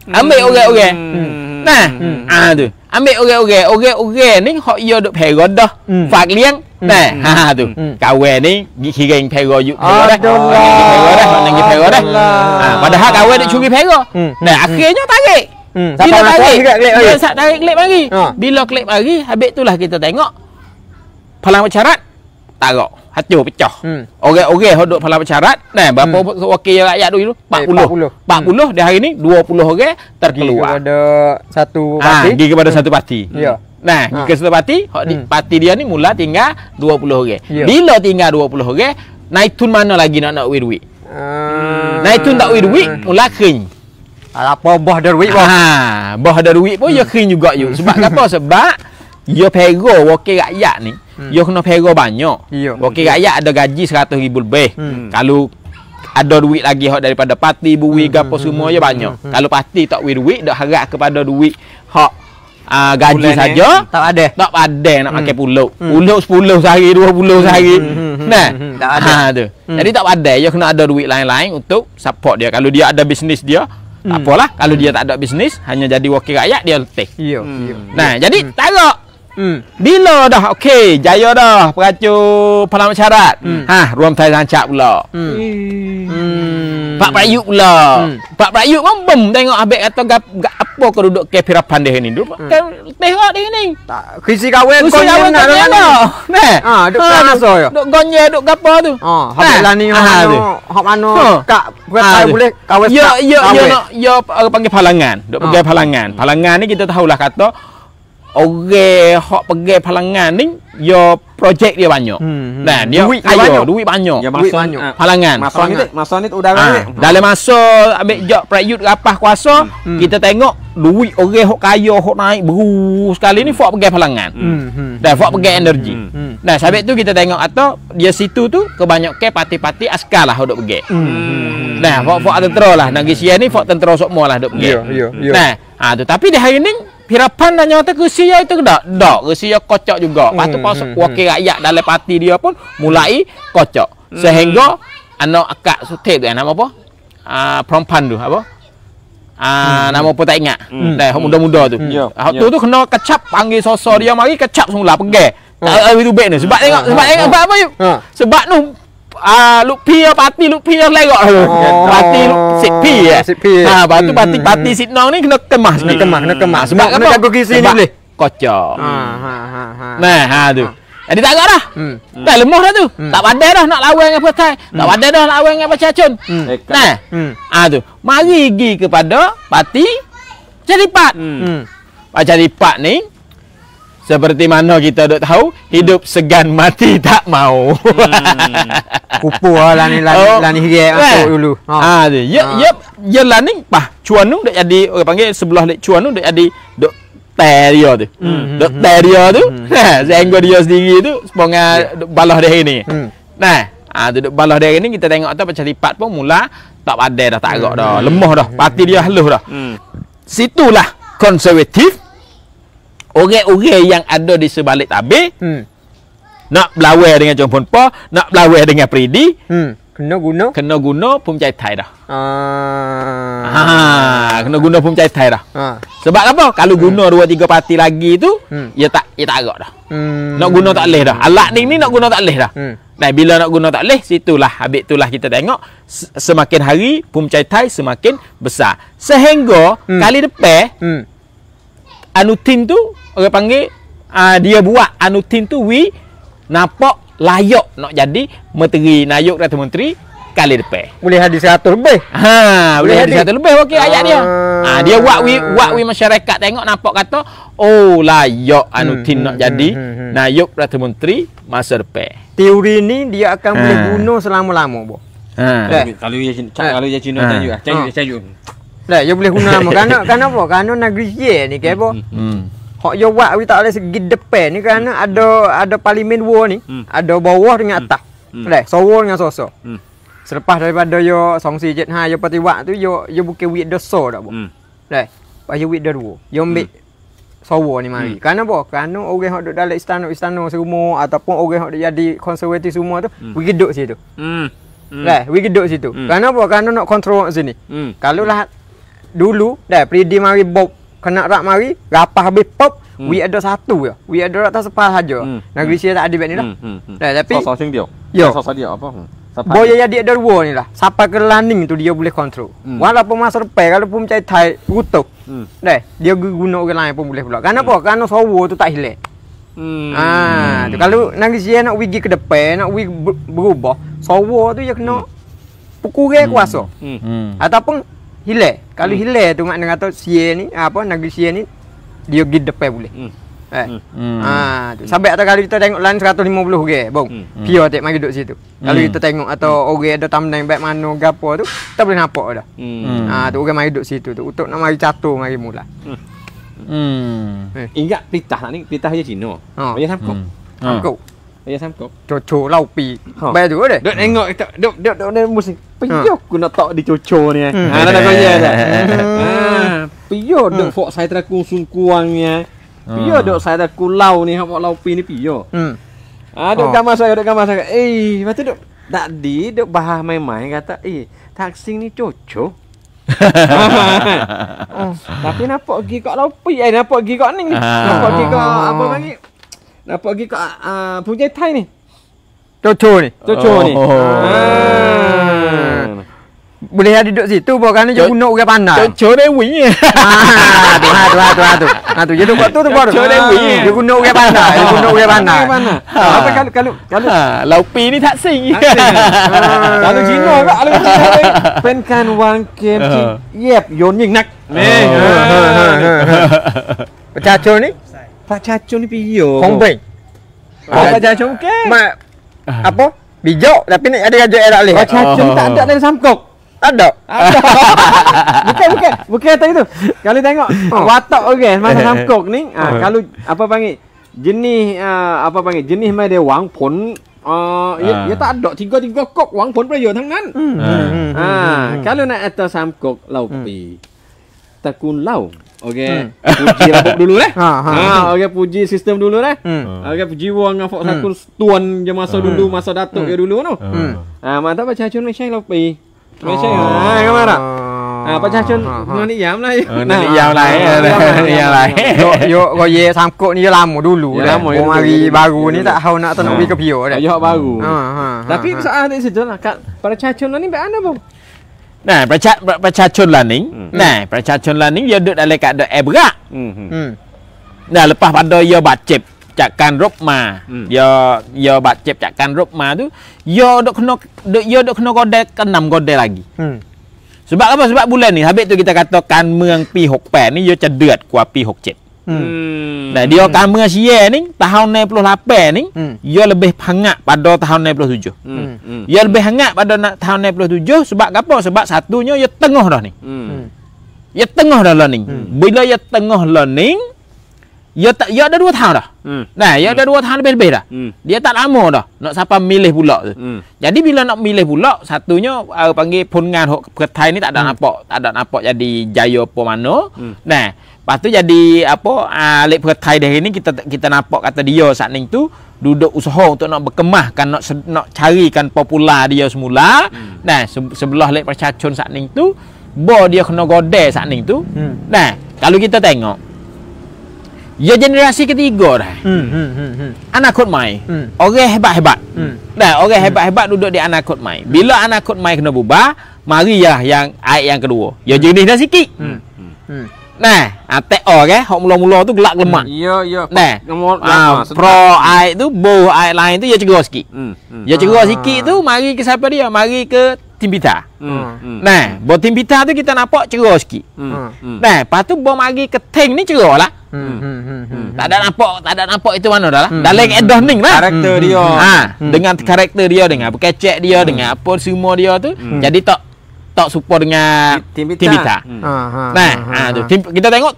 Ambil orang-orang. Nah, tu. ambil orang ni hok yo duk pera dah. Fak liang. Nah, tu. Kawan ni kira pera yuk pera dah. Nak pergi pera dah. Padahal kawan duk curi pera. Nah, akhirnya tarik. Bila tarik klip lagi. Bila klip lagi, habis itulah kita tengok Palang Bersyarat tarik. Hancur pecah. Orang-orang hok duk Palang Bersyarat, nah berapa wakil rakyat dulu? 40 di hari ni 20 orang terkeluar. Ada satu parti. Pergi kepada satu parti. Ya. Nah, ke satu parti, hok di parti dia ni mula tinggal 20 orang. Bila tinggal 20 orang, naitun mana lagi nak duit? Naitun tak duit, mula kering. Apa bah ada duit bah? Bah ada duit pun ya kering juga you. Sebab apa? Sebab ya pera wakil rakyat ni. Dia kena pera banyak. Wakil rakyat ada gaji 100,000 lebih. Kalau ada duit lagi hak daripada parti bui gapo semua ya banyak. Kalau parti tak duit dak harap kepada duit hak gaji saja tak ada nak pakai pulau. Pulau 10 sehari 20 sehari. Nah, tak ada tu. Jadi tak ada, dia kena ada duit lain-lain untuk support dia. Kalau dia ada bisnes dia tak apalah. Kalau dia tak ada bisnes, hanya jadi wakil rakyat dia letih. Nah, jadi tarik. Bila dah okey, jaya dah peracu Palang Bersyarat. Ruam Thai Rancak pula. Pak Prayut pula. Pak Prayut pun bem tengok abek kata apa kau duduk ke Pirapan dia ni. Duduk tengok dia ni. Tak krisi kawan kau nak nah. Duk so yo. Duk gonye duk gapo tu. Habis lah ni hak mano kak boleh kawan. Ya panggil Palangan. Duk panggil Palangan. Palangan ni kita tahulah kata orang hok pergi Palangan ni yo projek dia banyak. Nah, dia duit banyak. Ya masa Palangan. Masa ni udara ni. Dalam masa ambil jak Prayut rapah kuasa, kita tengok duit orang hok kaya hok naik beru sekali ni fok pergi Palangan. Dan fok pergi energi. Nah, sebab tu kita tengok atau dia situ tu kebanyakan parti-parti askar lah duk pergi. Nah, fok tentera lah. Negeri Sian ni fok tentera semua lah duk pergi. Nah, tu tapi di hari ni Pirapan dan nyata kesia itu dak kesia kocok juga. Lepas tu pas wakil rakyat dalam parti dia pun mulai kocok. Sehingga anak akak sutet tu nama apa? Perempuan tu apa? Nama apa tak ingat. Dah muda-muda tu. Hak tu kena kecap panggil sosok dia mari kecap semula pergi. Tak itu baik ni. Sebab tengok sebab apa yuk? Sebab nu Lupi lerok tu. Parti Sipi ya. Batu parti Sitnong ni kena kemas. Sebab kena jaga kisi ni boleh. Kocok. Nah, tu. Jadi tak agak dah. Dah lemah dah tu. Tak pandai dah nak lawan dengan Partai. Tak pandai dah nak lawan dengan Pacacun. Nah. Tu. Mari pergi kepada parti Caripat. Caripat ni seperti mana kita duk tahu, hidup segan mati tak mau. Kupu lah ni hirai masuk dulu. Ya lah ni cuan tu dak jadi orang panggil sebelah lek cuan tu dak jadi duk teria tu. Duk teria tu. Sehingga dia sendiri tu seponga duk balah dia ni. Nah, tu duk balah dia ni kita tengok tu macam lipat pun mula tak padai dah, tak agak dah, lemah dah. Parti dia halus dah. Situlah konservatif. Orang-orang yang ada di sebalik tabir nak berlawan dengan Chong Pon Po, nak berlawan dengan Pridi, kena guna Phum Chai Thai dah. Kena guna Phum Chai Thai dah. Sebab apa? Kalau guna 2-3 parti lagi tu, ia tak agak dah. Nak guna tak leh dah. Alat ni nak guna tak leh dah. Nah, bila nak guna tak leh, situlah habis itulah kita tengok semakin hari Phum Chai Thai semakin besar. Sehingga kali depan Anutin tu orang panggil dia buat Anutin tu nampak layak nak jadi menteri Nayuk Ratna Menteri kali depan. Boleh hadis 100 lebih. Boleh hadis 100 lebih okey ayat dia. Dia buat masyarakat tengok nampak kata oh layak Anutin nak jadi Nayuk Ratna Menteri masa depan. Teori ni dia akan boleh guna selama-lama boh. Kalau dia Cina cajuk. Dah, dia boleh guna lama. Kerana apa? Kerana negeri ye ni ke apa? Hak yo buat tak boleh segi depan ni kerana ada parlimen war ni, ada bawah dengan atas. Dah, sowo dengan sosok. Selepas daripada yo songsi jet ha yo parti wak tu yo bukan wit dosa dak boh. Dah, yo wit dua. Yo ambil sowo ni mari. Kerana apa? Kerana orang hak duduk dalam istana semua ataupun orang hak jadi konservatif semua tu, we geduk situ. Dah, we geduk situ. Kerana apa? Kerana nak kontrol kat sini. Kalau lah dulu dah Pridi mari bob kena rak mari, rapah habis pop, we ada satu je. We ada rak tak sepah saja. Negeri Sia tak ada bet ni lah. Tapi 少少星掉， Yo. 少少掉apa? Boya jadi ada dua ni lah. Sampai ke landing tu dia boleh kontrol. Walaupun masa depan kalau pun macam Thai rutuk. Dia guna orang lain pun boleh pula. Kenapa? Kerana sowo tu tak hilang. Tu kalau negeri Sia nak pergi ke depan, nak pergi berubah, sowo tu dia kena kurang kuasa. Ataupun hilang. Kalau hilang tu makna kata Sia ni apa negeri Sia ni dia pergi depan boleh. Tu. Sampai atau kalau kita tengok land 150 orang, bong. Pio tak mari duduk situ. Kalau kita tengok atau orang ada thumbnail baik mana gapo tu, kita boleh nampak dah. Tu orang mari duduk situ tu untuk nak mari catur mari mula. Ingat pelitah ni, pelitah je Cina. Bayar samkok. Samkok. Bayar samkok. Cocok lau pi. Bayar tu dah. Duk tengok kita, duk mesti piyok aku nak tak dicocor ni. Nak kaya dah. Piyok duk fok saya terakung sungkuangnya. Piyok duk saya dah kulau ni, hak lau pi ni piyok. Duk gambar saya. Lepas tu duk tadi duk bahas main-main kata, taksing ni cocok. Tapi nampak pergi kat lau pi, nampak pergi kat ni. Nampak pergi kat apa panggil? Nampak pergi kat Punjai Thai ni. Cocok ni. Cocok ni. Boleh ada duduk situ bukan dia guna orang pandai. Cocok dia wing. Tu je duk kat tu baru. Dia guna orang pandai, dia guna orang pandai. Apa kalau Laupi ni tak sing. kalau Cina kak kalau Cina penkan wang kem yep yon nying nak. Pecacol ni? Pak Cacung ni piyo. Kongbeng. Pak Cacung ke? Apa? Bijak tapi ni ada gajah erak leh. Pak Cacung tak ada dalam samkok. Tak ada. Bukan tak itu. Kalau tengok watak orang masa samkok ni, kalau apa panggil jenis apa panggil jenis mai dia wang pun dia tak ada tiga kok wang punประโยชน์ทั้งนั้น kalau nak atas samkok lau pi takun lau. Okey. Puji rabuk dulu deh. Okey puji sistem dulu deh. Okey puji wang ngafok sakun tuan je masa dulu masa datuk dia dulu tu. Mantap Pak Cacun Malaysia lau pi. Malaysia. Kamera. Pak Cacun ngani yam lah. Ngani yam lain. Yo goye samkok ni lama dulu dah. Hari baru ni tak tahu nak pergi ke Pio dah. Yo baru. Tapi soal di situ lah Pak Cacun ni mana bang? Nah, Pracacun Laning. Nah, Pracacun Laning dia duduk dalam keadaan berat. Nah, lepas pada dia bacep cakkan rop ma. Dia bacep cakkan rop ma tu, dia duk kena godel ke 6 godel lagi. Sebab apa? Sebab bulan ni habis tu kita katakan มืองปี68ni dia cedet kuatปี67. Nah, dia kan มืองSia ni tahun 68 ni dia lebih hangat pada tahun 67. Dia lebih hangat pada tahun 67 sebab apa? Sebab satunya dia tengah dah ni. Dia tengah dah learning. Bila dia tengah learning, dia ada 2 tahun dah. Nah, dia ada 2 tahun lebih dah. Dia tak lama dah nak sampai milih pula tu. Jadi bila nak milih pula, satunya panggil pungan hok Thai ni tak ada nampak jadi jaya apa mana. Nah, lepas tu jadi apa lek Thai dah ni kita nampak kata dia saat ni tu duduk usaha untuk nak berkemahkan nak carikan popular dia semula. Nah, sebelah lek Pracacun saat ni tu bo dia kena godel saat ni tu. Nah, kalau kita tengok ya generasi ketiga dah. Anak mai. Orang hebat-hebat. Dah orang hebat-hebat duduk di anak mai. Bila anak mai kena bubar, mari ya yang yang kedua. Ya jenis dah sikit. Nah, TO ke, hok mula-mula tu gelak lemak. Ya. Nah, pro air tu, boh air lain tu ya cerah sikit. Ya cerah sikit tu mari ke siapa dia? Mari ke Tim Pita. Nah, boh Tim Pita tu kita nampak cerah sikit. Nah, lepas tu boh mari ke Teng ni cerah lah. Tak ada nampak itu mana dah lah. Dalam edah ning lah. Karakter dia. Dengan karakter dia, dengan berkecek dia, dengan apa semua dia tu, jadi tak support dengan Tim Pita. Nah, tu kita tengok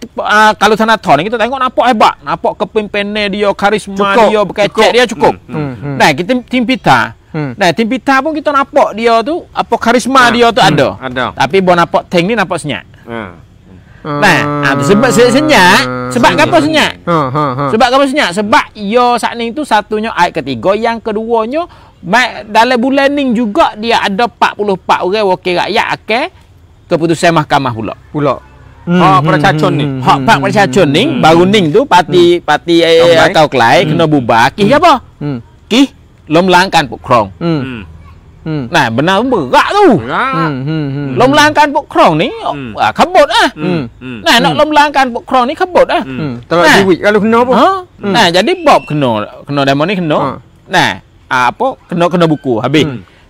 kalau sana Thon kita tengok nampak hebat, nampak kepimpinan dia, karisma dia, berkecek dia cukup. Nah, kita Tim Pita. Nah, Tim Pita pun kita nampak dia tu apa karisma dia tu ada. Tapi bon nampak Teng ni nampak senyap. Nah, sebab senyap, sebab apa senyap? Sebab apa senyap? Sebab yo saat ni tu satunya ayat ketiga, yang keduanya dalam bulan ni juga dia ada 44 orang wakil rakyat keputusan mahkamah pula. percacun ni. Hak pak percacun ni baru ning tu parti kau kelai kena bubar. Kih apa? Kih lom langkan pokkrong. Nah, benar berat tu. Lom langkan pokkrong ni kebot Nah, nak lom langkan pokkrong ni kebot Terus duit kalau kena apa? Nah, jadi Bob kena demo ni kena. Nah, apa kena buku habis.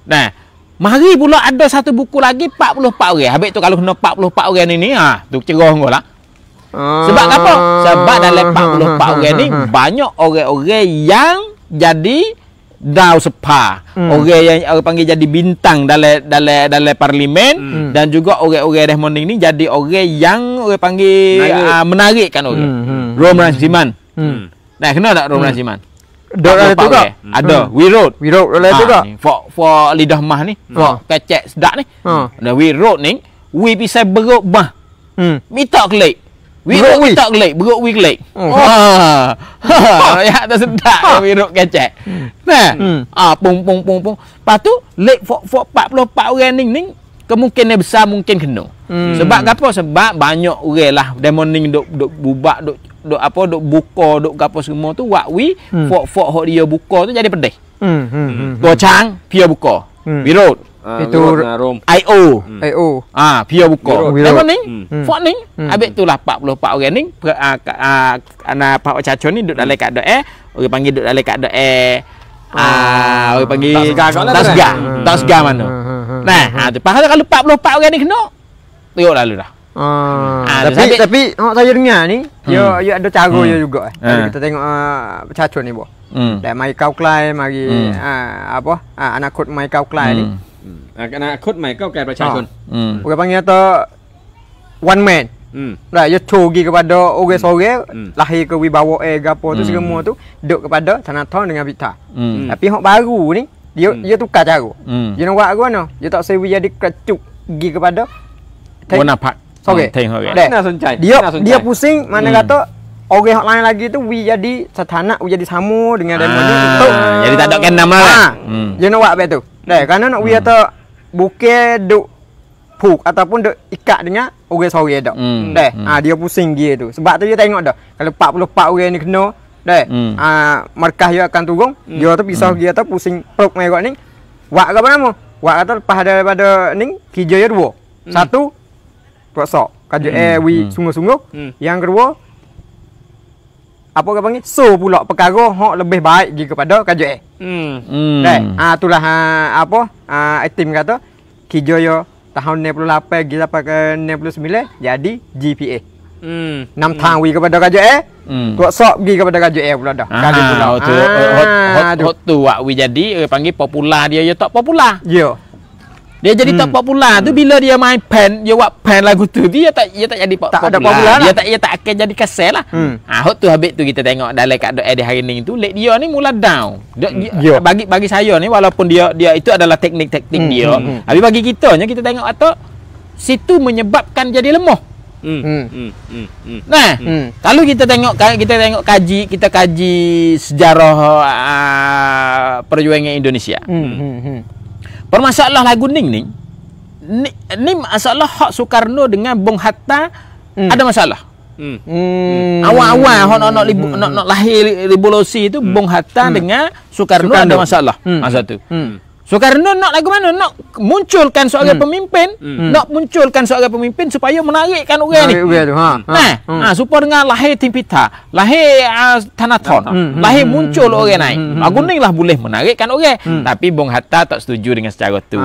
Nah, mari pula ada satu buku lagi 44 orang. Habis tu kalau kena 44 orang ni tu cerah ngolah. Sebab apa? Sebab dalam 44 orang ni banyak orang-orang yang jadi dau sepa. Orang yang panggil jadi bintang dalam parlimen dan juga orang-orang Desmonding ni jadi orang yang orang panggil menarikkan orang. Rom Rangsiman. Nah, kenal tak Rom Rangsiman? Ada tu tak? Ada. We Road ada tu tak? For lidah mah ni. For kecek sedak ni. Ada We Road ni, we pisai beruk mah. Minta kelik. We Road minta kelik, beruk we kelik. Ya tak sedak We Road kecek. Nah, pung. Lepas tu lek for 44 orang ni kemungkinan besar mungkin kena. Sebab apa? Sebab banyak orang lah Desmonding duk bubak duk buka duk gapo semua tu wak we fok hok dia buka tu jadi pedih. Gocang pia buka. We Road itu IO. Pia buka. Desmonding fok ni habis tu lah 44 orang ni anak Pak Cacon ni duk dalam keadaan orang panggil duk dalam keadaan orang panggil tasga mana. Nah, tu pasal kalau 44 orang ni kena tengok lalu dah. Tapi saya dengar ni dia ada cara dia juga. Kalau kita tengok Cacon ni dan mai kau klai mari anak kod mai kau klai ni. Anak kod mai kau klai Cacon. Orang panggil atau one man. Dia cogi kepada orang sore lahir ke wibawa gapo tu semua tu duk kepada Thanathorn dengan Victor. Tapi hok baru ni dia tukar cara. Dia nak buat apa mana? Dia tak sewi jadi kecuk gi kepada Bonapak. Sorry. Dia pusing mana kata orang hak lain lagi tu we jadi setanak, we jadi sama dengan Desmond ni untuk jadi tak ada kenam lah. Dia nak buat apa tu? Kerana nak we atau bukan duk puk ataupun duk ikat dengan orang sore dak. Dia pusing dia tu. Sebab tu dia tengok dah. Kalau 44 orang ni kena markah dia akan turun. Dia tu pisau dia tu pusing perut merah ni. Wak apa nama? Wak kata lepas daripada ni kerja dia dua. Satu rosak kerja we sungguh-sungguh. Yang kedua apa orang panggil so pula perkara hok lebih baik gi kepada kerja itulah item kata kerja dia tahun 98 gi sampai ke 99 jadi GPA. 6 tahun we kepada kerja rosak gi kepada kerja pula dah. Kali pula hot tu wak we jadi panggil popular dia tak popular. Ya. Dia jadi tak popular tu bila dia main pen, dia buat pen lagu tu dia tak jadi popular. Dia tak akan jadi kasar lah. Hot tu habis tu kita tengok dalam keadaan dia hari ni tu lek dia ni mula down. Bagi saya ni walaupun dia itu adalah teknik-teknik dia. Tapi bagi kita tengok atau situ menyebabkan jadi lemah. Nah, kalau kita tengok kaji sejarah perjuangan Indonesia. Permasalah lagu ni masalah hak Soekarno dengan Bung Hatta ada masalah. Awal-awal nak lahir revolusi itu Bung Hatta dengan Soekarno ada masalah masa tu. Soekarno nak lagu mana? Nak munculkan seorang pemimpin, nak munculkan seorang pemimpin supaya menarikkan orang ni. Supaya dengan lahir Tim Pita, lahir Thanathorn, lahir muncul orang naik. Lagu ni lah boleh menarikkan orang. Tapi Bung Hatta tak setuju dengan secara tu.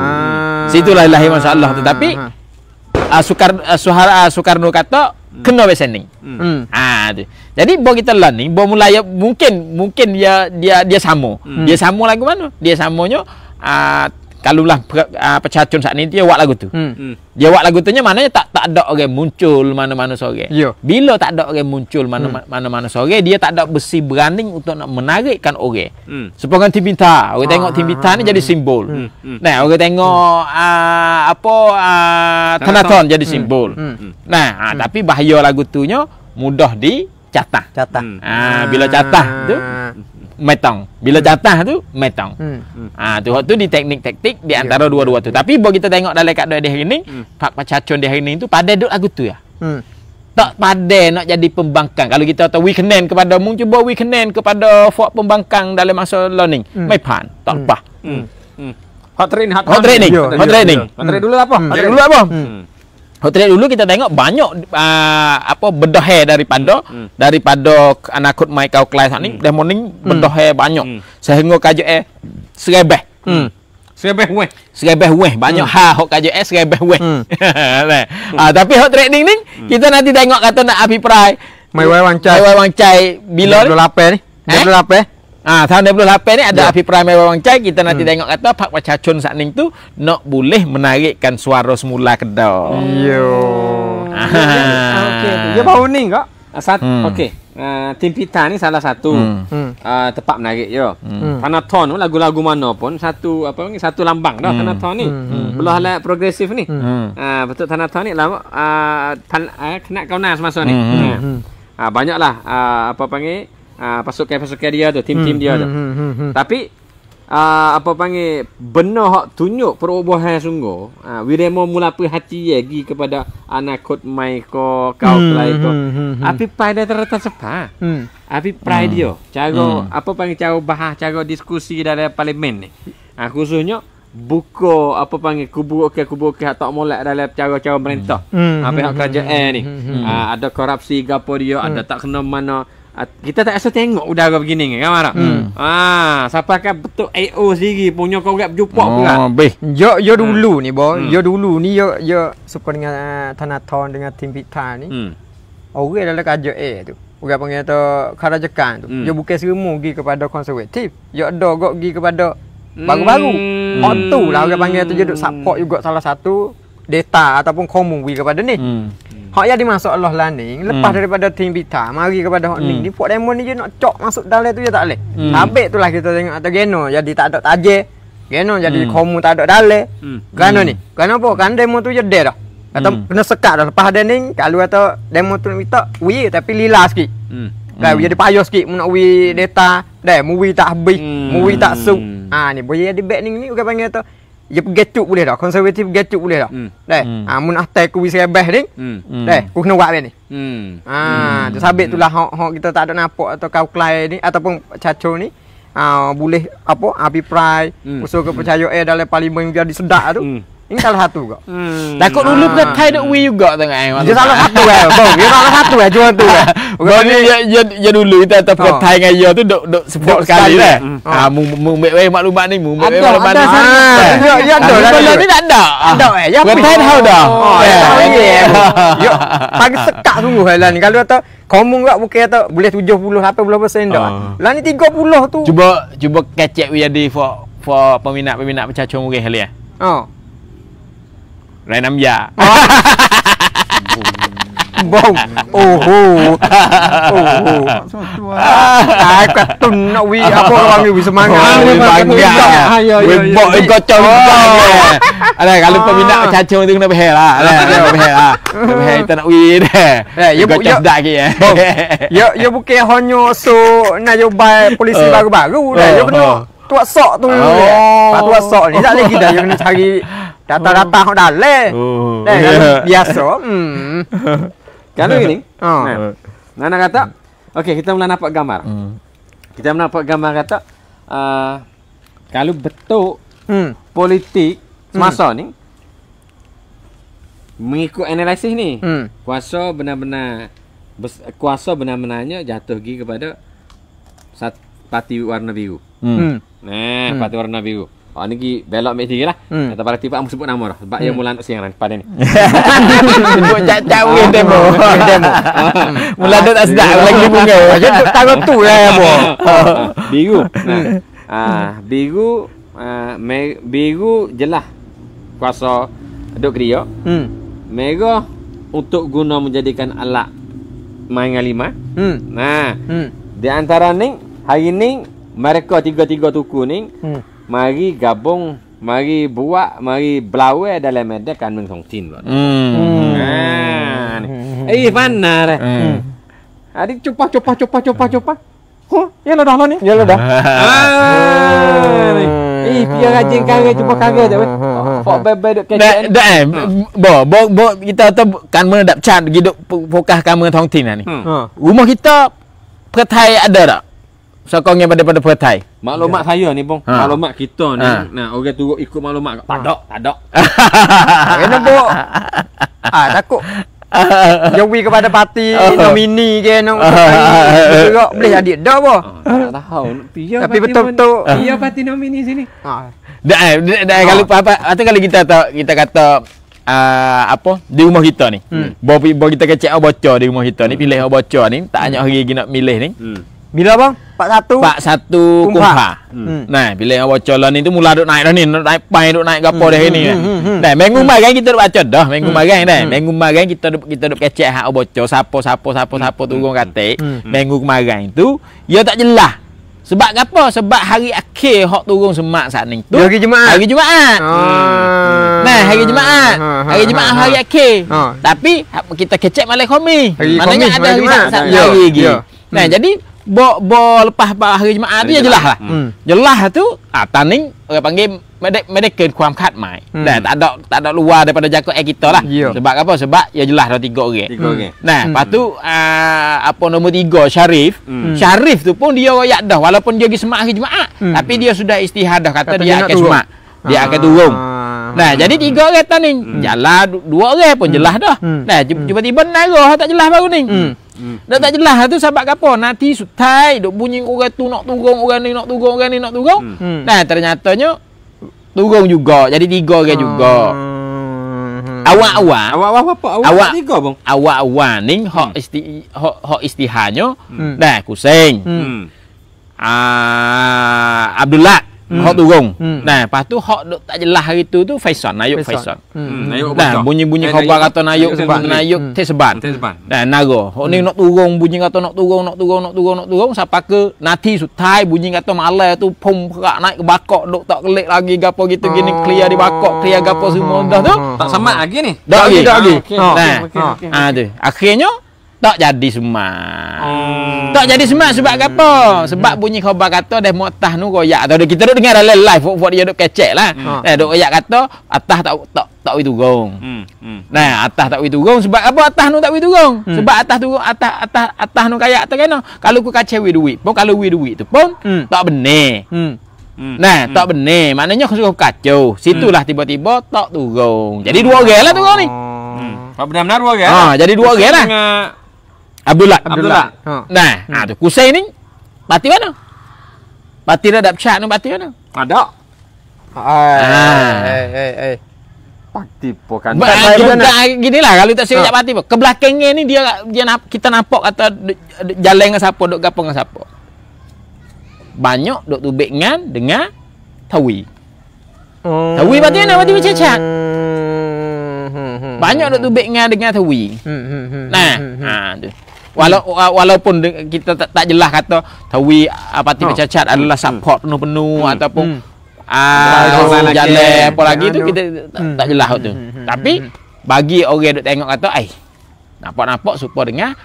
Situlah lahir masalah tu. Tapi Soekarno kata kena besening. Jadi bo kita lah ni, bo mulai mungkin dia sama. Dia sama lagu mana? Dia samanya kalulah Pecacun saat ni dia buat lagu tu. Dia buat lagu tu nya maknanya tak ada orang muncul mana-mana sore. Bila tak ada orang muncul mana-mana sore, dia tak ada besi berani untuk nak menarikkan orang. Sepanjang Tim Pita, orang tengok Tim Pita ni jadi simbol. Nah, orang tengok Thanathorn jadi simbol. Nah, tapi bahaya lagu tu nya mudah dicatah. Bila catah tu metong. Bila catah tu metong. Tu di teknik-teknik di antara dua-dua tu. Tapi bila kita tengok dalam keadaan di hari ni, Pak Pecacun di hari ni tu pada duk lagu tu ya. tak pandai nak jadi pembangkang. Kalau kita tahu weekend kepada mung cuba weekend kepada fort pembangkang dalam masa learning. Mai pan, tak lepas. Hot training. Hot training Dulu apa? Hot training dulu kita tengok banyak bedah daripada anak-anak mai kau kelas ni dah morning bedah banyak. Sehingga KJS serebeh. Serebeh weh banyak hok KJS serebeh weh. Tapi hot training ni kita nanti tengok kata nak apiprай Mai wancai bila 28 ni. 28. Tahun 2008 ni ada apiprай mai wancai kita nanti tengok kata Pak Pacacun saat ni tu nak boleh menarikkan suara semula Kedah. Yo. Okey. Dia baru ni kak. Okey. Tim Pita ni salah satu tempat menarik je. Thanathon tu lagu-lagu mana pun satu lambang dah Thanathon ni. Belah lah progresif ni. Betul Thanathon ni lah kena kaunas masa ni. Banyaklah pasukan-pasukan dia tu, tim-tim dia tu. Tapi benar hak tunjuk perubahan sungguh. Wiremo mula hati lagi kepada anak kot mai kau kelai kau. Api pada terletak sepa. Api pride dia. Cara bahas, cara diskusi dalam parlimen ni. Khususnya buka kubu okey tak molek dalam cara merintah. Pihak kerajaan ni. Ada korupsi gapo dia, ada tak kena mana. Kita tak rasa tengok udara begini kan marah. Siapa kan betul AO sendiri punya kau gap jumpa pula. Yo dulu ni boy. Yo dulu ni yo suka dengan Thanathon dengan tim Pita ni. Orang dalam KJS tu. Orang panggil tu kerajaan tu. Yo bukan semua pergi kepada konservatif. Yo ada gok pergi kepada baru-baru. Hak tu lah orang panggil tu je duk support juga salah satu data ataupun komung pergi kepada ni. Hak yang dimasuk Allah lah ni lepas daripada tim Pita mari kepada hak ni pok demo ni je nak cok masuk dalam tu je tak boleh. Habis tu lah kita tengok atau Geno jadi tak ada tajir. Geno jadi komu tak ada dalam. Kerana ni. Kerana apa? Kan demo tu je dah. Kata kena sekat dah lepas ada ni kalau kata demo tu minta wi tapi lila sikit. Kan jadi payah sikit nak wi data dah movie tak habis, movie tak suk. Ni boleh jadi back ni orang panggil tu dia getuk boleh dah, konservatif getuk boleh dah. Mun atai ku wis rebeh ni. Ku kena buat ni. Tu sabit itulah hok kita tak ada nampak atau kau klai ni ataupun caco ni boleh apiprай usul kepercayaan dalam parlimen jadi sedak tu. Ini salah satu kok. Takut dulu Ketai duk wi juga tengah. Dia salah satu bang. Dia salah satu cuma tu. Bang ya dulu kita atas Ketai dengan dia tu duk support sekali lah. Mu maklumat ni, mu maklumat ni. Ya ada lah. Kalau ni tak ada. Ada ya. Ketai tahu dah. Yo pagi sekat sungguh lah ni. Kalau kata komung enggak bukan kata boleh 70-80% dah. Lah ni 30 tu. Cuba kecek we jadi for peminat pecacung murih kali ya. Rai Namja. Bong. Katun nak wi apa orang ni semangat. Bangga. Bok gocong. Ada kalau peminat cacung tu kena behel lah. Behel kita nak wi dah. Ya gocong dak lagi ya. Ya bukan hanya so nyobai polisi baru-baru dah. Ya kena tuak sok tu. Pak tuak sok ni tak lagi dah. Ya kena cari data-data hok dalam. Biasa. Kalau gini. Nana kata, okey kita mula nampak gambar. Kita nampak gambar kata kalau betul politik semasa ni mengikut analisis ni, kuasa benar-benarnya jatuh pergi kepada parti warna biru. Parti warna biru. Ni pergi belok mek tinggi lah. Kata para tiba aku sebut nama dah. Sebab dia mula nak siang pada ni. Sebut cak-cak weh demo. Mula dah tak sedap lagi bunga. Dia duk taruh tu lah boh. Biru. Biru jelas kuasa duk geria. Merah untuk guna menjadikan alat main lima. Di antara ni hari ni mereka tiga-tiga tuku ni mari gabung, mari buat, mari berlawan dalam medan kanun Songtin pula. Mana dah? Adik coba. Yalah dah lah ni. Yalah dah. Biar rajin kara jumpa kara je weh. Fok bebe duk kecek. Bo kita tu kan mendapat cat hidup fokus kamera Thongtin ni. Rumah kita Perthai ada tak? Sokongnya pada Perthai. Maklumat saya ni bang, maklumat kita ni. Nah, orang turut ikut maklumat. Tak ada. Kena bok. Takut. Jawi kepada parti nomini ke nak gerak boleh jadi dah apa? Tak tahu. Tapi betul-betul Biar parti nomini sini. Dah kalau apa atau kalau kita kata apa di rumah kita ni. Bawa kita kecek bocor di rumah kita ni, pilih bocor ni, tak banyak hari lagi nak milih ni. Bila bang? 41 Kumpha. Nah, bila yang bocor ni tu mula duk naik dah ni, naik pai duk naik gapo dah ni. Nah, minggu magang kita duk baca dah, minggu magang dah. Minggu magang kita duk kecek hak bocor siapa turun katik. Minggu magang tu dia tak jelas. Sebab apa? Sebab hari akhir hak turun semak saat ni tu. Hari Jumaat. Nah, hari Jumaat. Hari Jumaat hari akhir. Tapi kita kecek malam Khamis. Maknanya ada hari satu hari lagi. Nah, jadi Bo lepas hari Jumaat tu jelas lah. Jelas tu taning orang panggil medical ความคาดหมาย tak ada luar daripada jaket kita lah. Sebab apa? Sebab ya jelas dah 3 orang. Nah, lepas tu apa nombor 3 Syarif. Syarif tu pun dia royak dah walaupun dia pergi semak hari Jumaat, tapi dia sudah istihad dah kata dia akan semak. Dia akan turun. Nah, jadi 3 orang taning. Jalan 2 orang pun jelas dah. Nah, tiba-tiba naik tak jelas baru ni. Dah tak jelas tu sebab apa? Nanti sutai duk bunyi orang tu nak turun, orang ni nak turun. Nah, ternyatanya turun juga. Jadi 3 orang juga. Awak apa? Awak 3 bang. Awak ni hak istihannya dah Kusing. Abdullah hak turun. Nah, lepas tu hak tak jelas hari tu Faison, Nayuk Faison. Nah, bunyi-bunyi khabar kata Nayuk Teseban. Nah, nago. Hak ni nak turun, bunyi kata nak turun sampai ke nanti sutai bunyi kata malam tu pom perak naik ke bakok duk tak kelik lagi gapo gitu gini clear di bakok, clear gapo semua dah tu. Tak semak lagi ni. Tak lagi. Nah, tu. Akhirnya tak jadi semak. Tak jadi semak sebab apa? Sebab bunyi khabar kata dah muatah nu royak atau kita duk dengar dalam live buat dia duk kecek lah. Duk royak kata atas tak wi turun. Nah, atas tak wi turun sebab apa atas nu tak wi turun? Sebab atas turun atas nu kayak tu kena. Kalau ku kacau wi duit, pun kalau wi duit tu pun tak benar. Nah, tak benar. Maknanya aku suruh kacau. Situlah tiba-tiba tak turun. Jadi 2 orang lah turun ni. Benar-benar 2 orang. Jadi 2 orang lah. Abdullah. Nah, tu Kusai ni parti mana? Parti dah dapat chat ni parti mana? Ada. Parti bukan. Ginilah kalau tak siap parti apa. Ke belakangnya ni dia kita nampak kata jalan dengan siapa, duk gapo dengan siapa. Banyak duk tubik dengan Tawi. Tawi parti mana? Parti Cacat. Banyak duk tubik dengan Tawi. Nah, tu. Walaupun kita tak jelas kata Tawi parti Cacat adalah support penuh-penuh ataupun jalan apa lagi tu kita tak jelas tu. Tapi bagi orang duk tengok kata nampak supaya dengan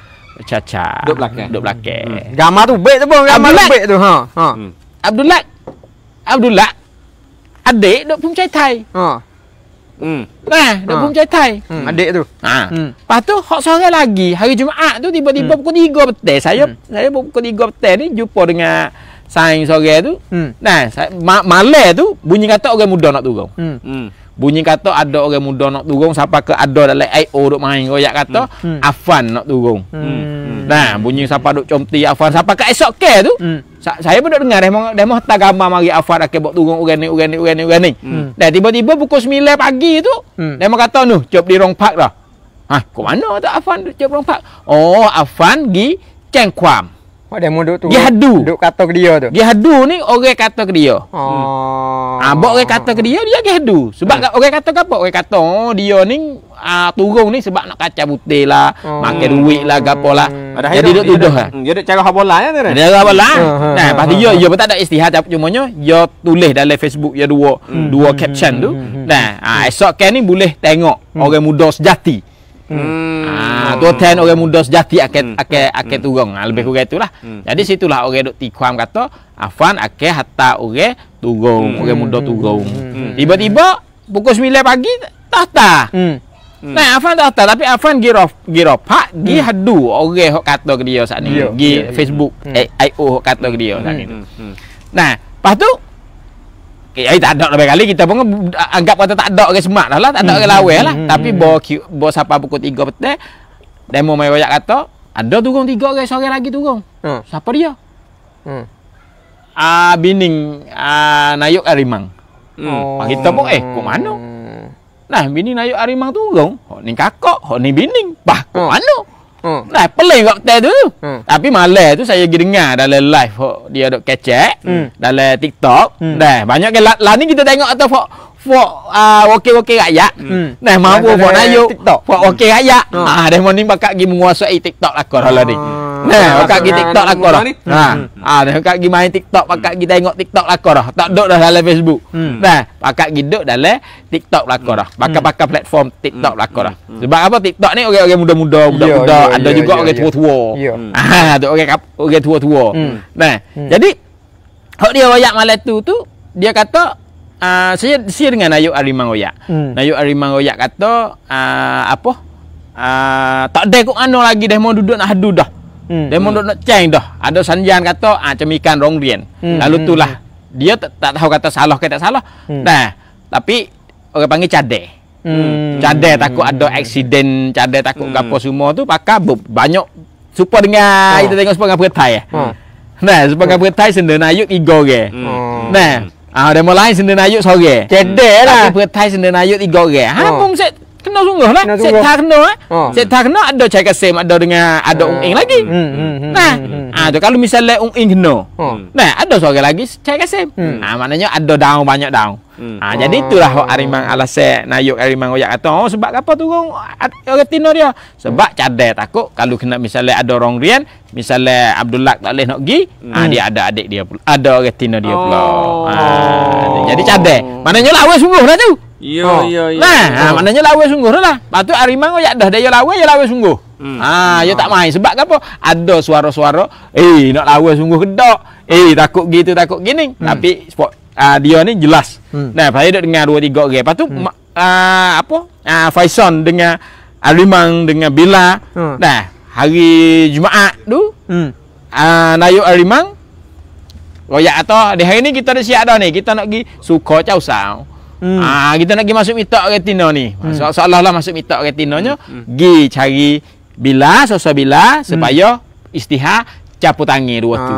Cacat duk belakang. Gambar tu baik tu bang, gambar baik tu. Abdullah adik duk Pum Chai Thai. Nah, duk Pum Chai Thai. Adik tu. Lepas tu hak sore lagi hari Jumaat tu tiba-tiba pukul 3 petang. Saya pukul 3 petang ni jumpa dengan saing sore tu. Nah, malam tu bunyi kata orang muda nak turun. Bunyi kata ada orang muda nak turun sampai ke ada dalam IO duk main royak kata Afan nak turun. Nah, bunyi sampai duk comti Afan sampai ke esok ke tu. Saya pun duk dengar dah mau hantar gambar mari Afan akan buat turun orang ni. Dah tiba-tiba pukul 9 pagi tu dia mau kata nu cop di Rong Park dah. Kok mana tak Afan duk cop Rong Park? Oh, Afan gi Ceng Kuam. Demo duk tu. Dia hadu. Duk kata ke dia tu. Dia hadu ni orang kata ke dia. Bok orang kata ke dia ke hadu. Sebab orang kata apa? Orang kata dia ni turun ni sebab nak kaca putih lah, makan duit lah gapo lah. Jadi duk tuduh lah. Dia duk cara bola ya tu. Dia cara bola. Nah, pasti dia pun tak ada istihad cumanya dia tulis dalam Facebook dia dua caption tu. Nah, esok kan ni boleh tengok orang muda sejati. Tuan orang muda sejati akeh turun. Lebih kurang itulah. Jadi situlah orang duk tikam kata Afan akeh hatta orang turun, orang muda turun. Tiba-tiba pukul 9 pagi tahta. Nah, Afan tahta tapi Afan girof hak gi hadu orang hok kata ke dia saat ni. Gi Facebook IO hok kata ke dia saat ni. Nah, lepas tu tak ada lebih kali kita pun anggap kata tak ada orang semak dah lah, tak ada orang lawe lah. Tapi bo sampai pukul 3 petang demo mai royak kata ada turun 3 orang, sore lagi turun. Siapa dia? Bining Nayuk Arimang. Kita pun kok mana? Nah, bini Nayuk Arimang turun. Hok ni kakak, hok ni bining. Bah, kok mana? Nah, pelik waktu tu. Tapi malam tu saya pergi dengar dalam live dia duk kecek dalam TikTok. Dah banyak ke lah ni kita tengok atau wakil-wakil rakyat. Nah, mampu buat Nayuk buat wakil rakyat. Dia mau ni bakal pergi menguasai TikTok lah kau lah ni. Nah, bakal pergi TikTok lah kau dah. Dia bakal pergi main TikTok, bakal pergi tengok TikTok lah kau dah. Tak duduk dah dalam Facebook. Nah, bakal pergi duduk dalam TikTok lah kau dah. Bakal pakai platform TikTok lah kau dah. Sebab apa TikTok ni orang-orang muda-muda, budak-budak, ada juga orang tua-tua. Ada orang tua-tua. Nah, jadi hok dia royak malam tu dia kata saya dengan Nayuk Arimang royak. Nayuk Arimang royak kata tak ada kok ano lagi dah mau duduk nak hadu dah. Dia mau duduk nak ceng dah. Ada sanjan kata cemikan rong rian. Lalu itulah dia tak tahu kata salah ke tak salah. Nah, tapi orang panggil cadek. Cadek takut ada aksiden, cadek takut gapo semua tu pakai banyak supaya dengan kita tengok supaya dengan petai. Nah, supaya dengan petai senda Nayuk 3 orang. Nah, dia mulai senda Nayuk sore. Cadek lah. Tapi petai senda Nayuk 3 orang. Mung set kena sungguh lah. Set tak kena set tak kena ada Cai Kasim ada dengan ada Ung Ing lagi. Nah, tu kalau misalnya Ung Ing kena. Nah, ada seorang lagi Cai Kasim. Maknanya ada daun banyak daun. Jadi itulah Arimang alasan Nayuk Arimang royak kata sebab apa tu orang tino dia sebab cadek takut kalau kena misalnya ada orang rian misalnya Abdullah tak boleh nak pergi dia ada adik dia pula ada orang tino dia pula jadi cadek maknanya lawa sungguh dah tu nah maknanya lawa sungguh dah patut Arimang royak dah dia lawa sungguh dia tak main sebab apa ada suara-suara nak lawa sungguh kedak takut gitu takut gini tapi dia ni jelas. Nah, saya duduk dengar 2-3 orang. Lepas tu Faison dengan Arimang dengan Bila. Nah, hari Jumaat tu Nayuk Arimang royak kata di hari ni kita dah siap dah ni. Kita nak pergi Suko Chau Sao. Kita nak pergi masuk mitak retina ni. Seolah-olah masuk mitak retinanya pergi cari Bila, sosok Bila supaya istihar capu tangan dua tu.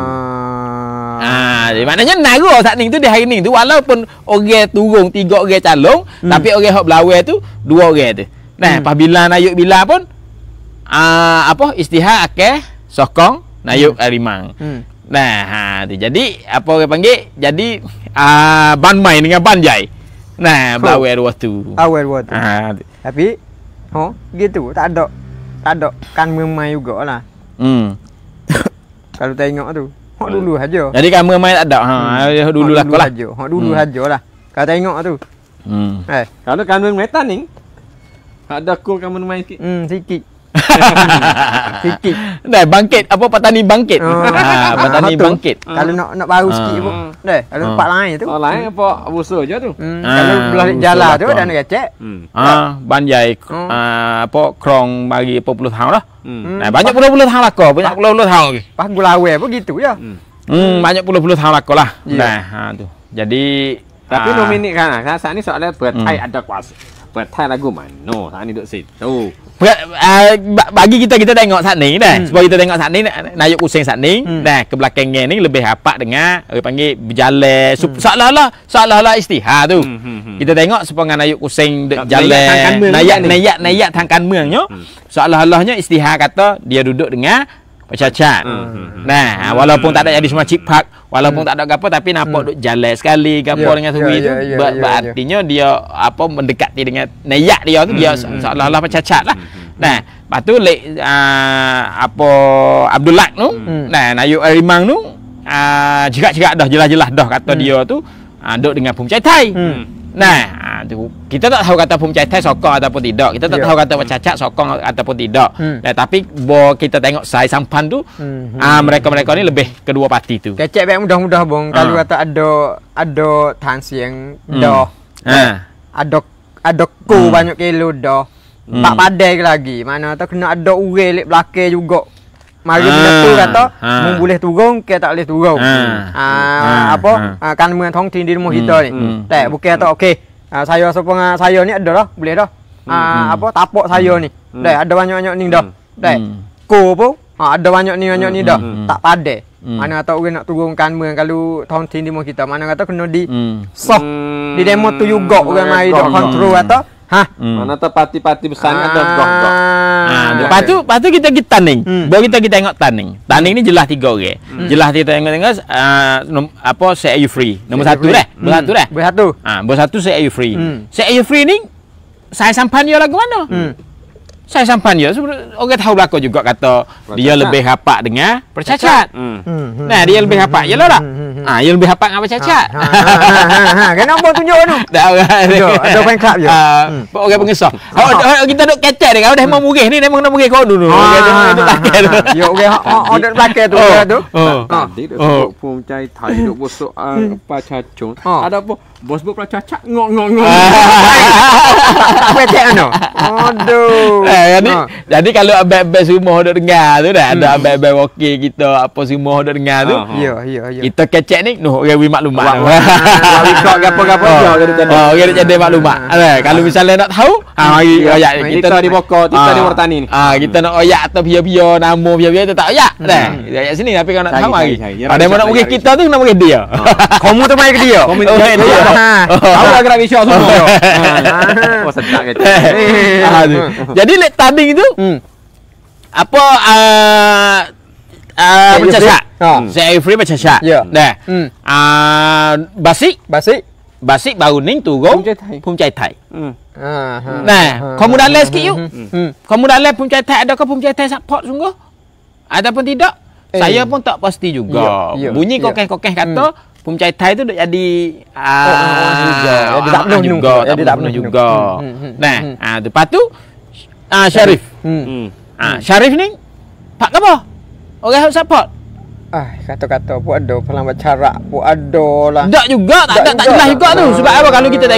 Maknanya naruh saat ni tu di hari ni tu walaupun orang turun 3 orang calon tapi orang hok belawai tu 2 orang tu. Nah, apabila Nayuk Bila pun istihar akeh sokong Nayuk Arimang. Nah, tu jadi apa orang panggil jadi ban main dengan banjai. Nah, belawai dua tu. Awal dua tu. Tapi gitu tak ada kan memang jugalah. Kalau tengok tu dulu aja. Jadi kamu main tak ada. Dulu lah lah. Dulu aja lah. Kau tengok tu. Kalau kamu main taning. Ada aku kamu main sikit. Sikit. Sikit. Dah bangkit apa petani bangkit. Petani bangkit. Kalau nak baru sikit pun. Dah, kalau tempat lain tu. Lain apa busa je tu. Kalau belah jalan tu dah nak cek. Banjai krong bagi 40 tahun lah. Nah, banyak puluh-puluh tahun lah kau, banyak puluh-puluh tahun lagi. Pas gulawe pun gitu ya. Banyak puluh-puluh tahun lah kau lah. Nah, tu. Jadi tapi nominit kan saat ni soalnya bertai ada kuasa. Bertai lagu mana saat ni duduk situ. Bagi kita tengok saat ni dah. Sebab kita tengok saat ni Nayuk Kusing saat ni dah ke belakangnya ni lebih rapat dengan orang panggil berjalan seolah-olah istihar tu. Kita tengok sepengah Nayuk Kusing jalan nayak tangkan meungnya seolah-olahnya istihar kata dia duduk dengan Pacacat. Nah, walaupun tak ada jadi semua chip park, walaupun tak ada gapo tapi nampak duk jalan sekali gapo dengan suwi tu berartinya dia apa mendekati dengan nayak dia tu dia seolah-olah Pacacat lah. Nah, lepas tu Abdullah tu, nah Nayuk Arimang tu cerak-cerak dah jelas-jelas dah kata dia tu duduk dengan Pung Cai Tai. Nah, kita tak tahu kata Phum Chai Thai sokong ataupun tidak. Kita tak tahu kata Pak Cacat sokong ataupun tidak. Tapi bo kita tengok sai sampan tu, mereka-mereka ni lebih kedua parti tu. Kecek baik mudah-mudah bang. Kalau kata ada tansi yang dah. Ada ku banyak kilo dah. Tak padai lagi. Mana tak kena ada urel lek belakang juga. Mari benda tu kata mung boleh turun ke tak boleh turun. Kan มืองท้องถิ่นdi rumah kita ni. Tak bukan kata okey. Saya sepengah saya ni ada dah, boleh dah. Tapak saya ni. Dah ada banyak-banyak ni dah. Dah. Ko pun ada banyak ni dah. Tak padai. Mana kata orang nak turun kan มืองkalauท้องถิ่นdi rumah kita. Mana kata kena di soft. Di demo tu juga orang mari dak kontrol kata. Mana tu parti-parti besar ada gong-gong. Lepas tu kita pergi tanding. Baru kita tengok tanding. Tanding ni jelas 3 orang. Jelas kita tengok Set You Free. Nombor 1 dah. Nombor 1 Set You Free. Set You Free ni saya sampan dia lagu mana? Saya sampan dia orang tahu belakang juga kata dia lebih rapat dengan Percacat. Nah, dia lebih rapat jelah tak? Dia lebih rapat dengan Percacat. Kenapa tunjuk tu? Ada fan club je. Orang pengesah. Kita duk kecek dia kau dah mau murih ni memang nak murih kau dulu. Duk takkan tu. Ya orang duk belakang tu tu. Tadi duk Phum Chai Thai duk bosok Percacat. Ada apa? Bos-bos Percacat ngok. Apa cek ano? Aduh. Jadi kalau abang-abang semua duk dengar tu dah ada abang-abang wakil kita apa semua duk dengar tu. Ya. Kita kecek ni orang beri maklumat. Wikok gapo-gapo je orang duk jadi maklumat. Kalau misalnya nak tahu, mari oyak kita di Boko, kita di Wartani ni. Kita nak oyak atau pia-pia nama pia-pia tu tak oyak. Oyak sini tapi kalau nak tahu mari. Ada mana mungkin kita tu nak mungkin dia. Kamu tu mai ke dia. Tahu lah gerak Isyak semua. Oh sedap kata. Jadi lek tanding tu Percacat. Set You Free Percacat. Dah. Basik baru ning turun Phum Chai Thai. Nah, kamu dah les sikit yuk. Kamu dah les Phum Chai Thai adakah Phum Chai Thai support sungguh? Ataupun tidak? Saya pun tak pasti juga. Bunyi kokeh-kokeh kata Phum Chai Thai tu jadi tak penuh juga. Nah, lepas tu Sharif. Sharif ni pak apa? Orang yang support. Kata-kata pun ada pelambat cara pun ada lah. Tak juga, tak jelas juga tu. Sebab apa kalau kita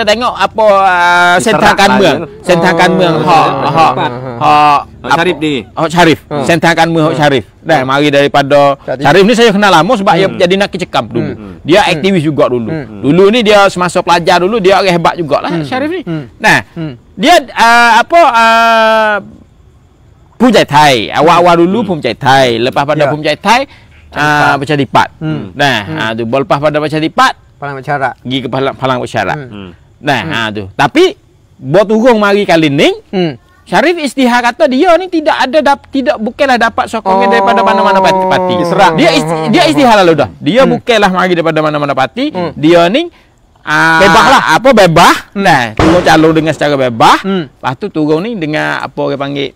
tengok apa sentang kanmương Sharif ni. Sharif. Sentang kanmương Sharif. Dah mari daripada Sharif ni saya kenal lama sebab dia jadi nak cekam dulu. Dia aktivis juga dulu. Dulu ni dia semasa pelajar dulu dia orang hebat jugalah Sharif ni. Nah, dia Phum Chai Thai. Awal-awal dulu Phum Chai Thai. Lepas pada Phum Chai Thai Pecah Dipat. Nah, tu lepas pada Pecah Dipat Palang Bersyarat. Pergi ke Palang Bersyarat. Nah, tu. Tapi buat turun mari kali ni Sharif Istihar kata dia ni bukanlah dapat sokongan daripada mana-mana parti. Dia istihar lalu dah. Dia bukanlah mari daripada mana-mana parti. Dia ni bebas lah. Bebas. Nah, turun calon dengan secara bebas. Lepas tu turun ni dengan apa orang panggil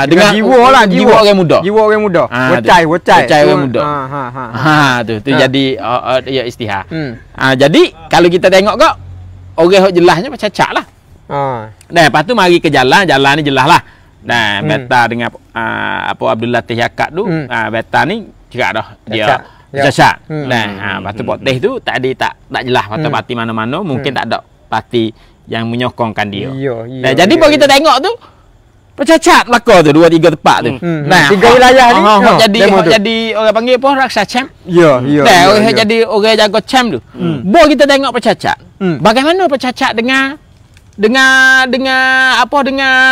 dengan jiwa orang muda. Jiwa orang muda. Wacai orang muda. Tu jadi dia istihar. Jadi kalau kita tengok kok orang jelasnya Percacat lah. Nah, lepas tu mari ke jalan ni jelas lah. Nah, beta dengan Abdul Latif Yakak tu, beta ni cerak dah dia Percacat. Nah, lepas tu poteh tu tak jelas parti mana-mana, mungkin tak ada parti yang menyokongkan dia. Nah, jadi kalau kita tengok tu Percacat belaka tu 2-3 tempat tu. Nah, 3 wilayah ni jadi orang panggil apa raksa champ. Ya. Orang jadi orang jaga champ tu. Bo kita tengok Percacat. Bagaimana Percacat dengan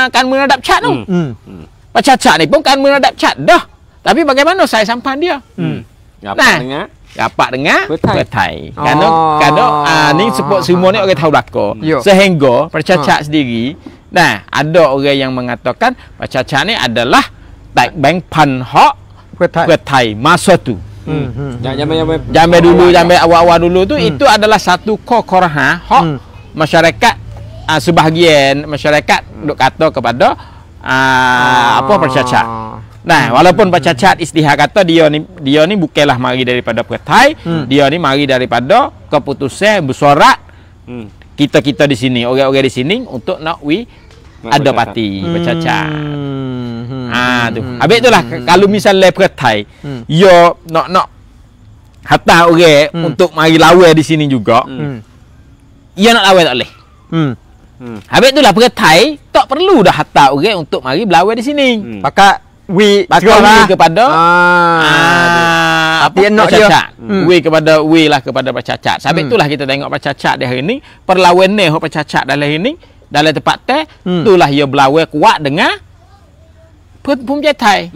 kan menghadap cat tu. Percacat ni pun kan menghadap cat dah. Tapi bagaimana saya sampan dia? Rapat dengan Thai. Kerana ni sebut semua ni orang tahu belaka. Sehingga Percacat sendiri, nah, ada orang yang mengatakan Percacat ni adalah tak bank pan hak Thai masa tu. Jambai awal-awal dulu tu itu adalah satu kokoraha hak masyarakat. Sebahagian masyarakat duk kata kepada Percacat. Nah, walaupun Percacat istihar kata dia ni bukanlah mari daripada Thai, dia ni mari daripada keputusan bersurat Kita di sini, orang-orang di sini untuk nak ada parti bercacat. Tu. Habis itulah kalau misalnya pertai, yo nak hatta orang untuk mari lawan di sini juga. Ia nak lawan tak boleh. Habis itulah pertai tak perlu dah hatta orang untuk mari berlawan di sini. Pakai Pakai kepada tapi nak bercacat. Kepada bercacat. Sampai itulah kita tengok bercacat di hari ni, perlawanan hok bercacat dalam hari ni dalam tempat teh, itulah dia berlawan kuat dengan Pemcatai.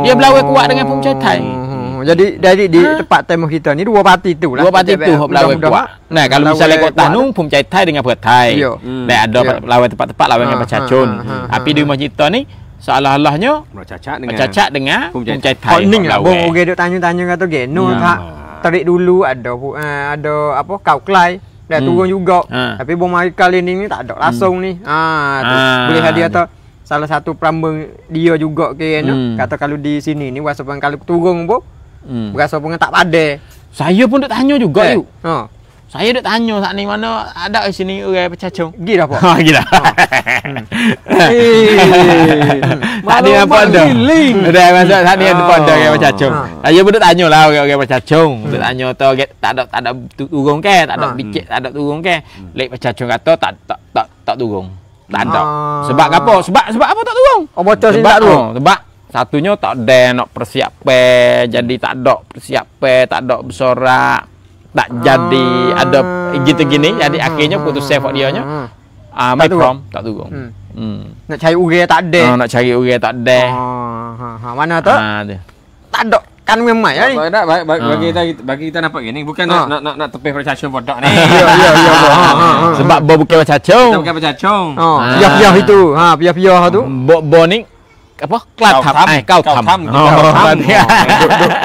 Dia berlawan kuat dengan Pemcatai. Jadi dari di tempat temu kita ni dua parti tu lah. Dua parti tu hok berlawan kuat. Nah, kalau misalnya kota nu Pemcatai dengan Pertai. Nah, ada lawan tempat-tempat lawan dengan Pecacun. Tapi di rumah kita ni seolah-olahnya bercacat dengan Pemcatai. Koning lah. Bong oge duk tanya-tanya kata geno tak tarik dulu ada apa kau klai dah turun juga. Tapi bong mari kali ni tak ada langsung ni. Tu boleh hadiah tu salah satu pelambang dia juga kena kata kalau di sini ni walaupun kalau turun pun berasa pun tak padai. Saya pun duk tanya juga yuk. Saya duk tanya saat ni mana ada di sini orang Pecacung. Gi dah apa? Gi dah. Tadi apa ada? Dah masuk saat ni ada pada orang Pecacung. Saya pun duk tanya lah orang Pecacung. Duk tanya tu tak ada turun ke, tak ada bicik, tak ada turun ke. Lek Pecacung kata tak turun. Tak ada. Sebab apa? Sebab apa tak turun? Oh bocor sini tak turun. Sebab satunya tak ada nak persiapan, jadi tak ada persiapan, tak ada bersorak. Tak jadi ada gitu gini, jadi akhirnya putus save dia nya. My prom tak turun. Nak cari urai tak ada. Nak cari urai tak ada. Mana tu? Tak ada. Kan memang ya ni. Bagi kita nampak gini, bukan nak tepih Pecacung bodoh ni. Ya. Sebab bukan Pecacung. Bukan Pecacung. Piah-piah itu. Piah-piah tu. Bo ni apa? Klatham. Kautam.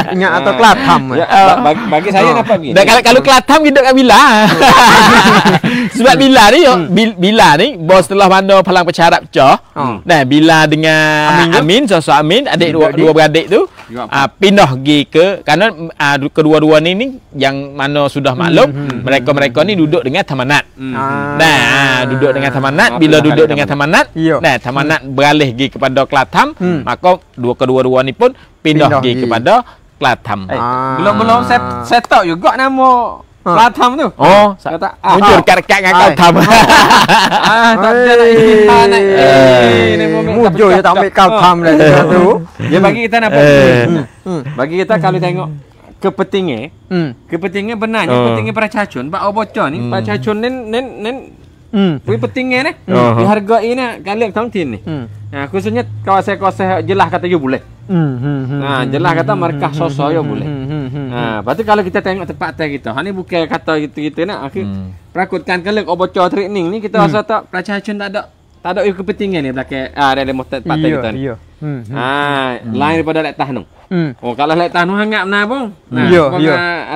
Ingat atau Klatham. Bagi saya nampak gini. Kalau Klatham hidup kat Bila. Sebab Bila ni bos setelah mana Palang Pecarat pecah. Nah, Bila dengan Amin, sosok Amin, adik dua beradik tu pindah pergi ke kerana kedua-dua ni yang mana sudah maklum mereka ni duduk dengan Tamanat. Nah, duduk dengan Tamanat, bila duduk dengan Tamanat, nah Tamanat beralih pergi kepada Klatham, maka kedua-dua ni pun pindah pergi kepada Klatham. Belum saya tahu juga nama Klatham tu. Oh, muncul dekat-dekat dengan Kautam. Tak ada nak muncul je tak ambil Kautam dah tu. Dia bagi kita nampak. Bagi kita kalau tengok kepentingan benarnya kepentingan Pecacun, bak bocor ni Pecacun nen pentingnya ni dihargai ni kali tahun ni. Khususnya kawasan-kawasan jelas kata you boleh. Jelas kata markah sosok you boleh. Lepas tu kalau kita tengok tempat kita, ni bukan kata gitu nak perakutkan kalau bocor training ni kita rasa tak Pecacun tak ada kepentingan ni belakang dalam tempat kita ni. Lain daripada lek tahun. Kalau lek tahun hangat benar pun.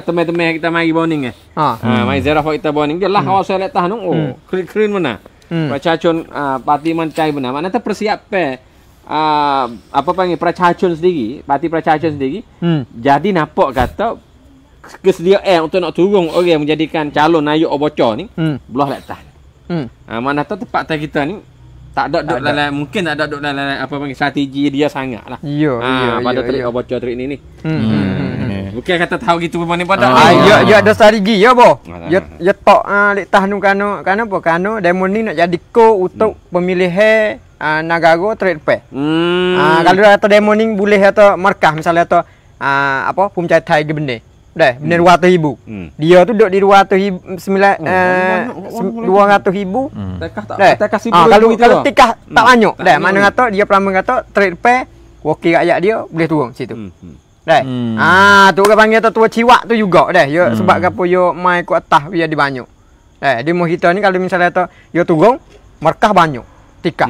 Teman-teman kita mari bonding mari ziarah kita bonding jelas kawasan lek tahun keren benar. Pecacun parti mencai benar. Mana tu persiapan apa panggil Pecacun sendiri, parti Pecacun sendiri. Jadi nampak kata kesediaan untuk nak turun orang menjadikan calon ayuk bocor ni belah lek tahun. Mana tu tempat kita ni tak ada dalam mungkin tak ada dalam apa panggil strategi dia sangatlah. Pada trik bocor trik ni. Bukan kata tahu gitu pun ni pada. Ya ada strategi ya boh. Ya tok lek tahun kano apa kano demo ni nak jadi ko untuk pemilihan negara trade pe. Kalau atau demo ni boleh atau markah misalnya atau apa Pemcatai ke benda. Dah, benar 200,000. Dia tu duduk di 200,000 200,000. Kalau tikah tak banyak. Dah, mana kata dia pelambang kata trade pair wakil rakyat dia boleh turun situ. Dah. Tu orang panggil tua ciwak tu juga dah. Ya sebab gapo yo mai ku atas biar di banyak. Di moh kita ni kalau misalnya kata yo turun markah banyak. Tikah.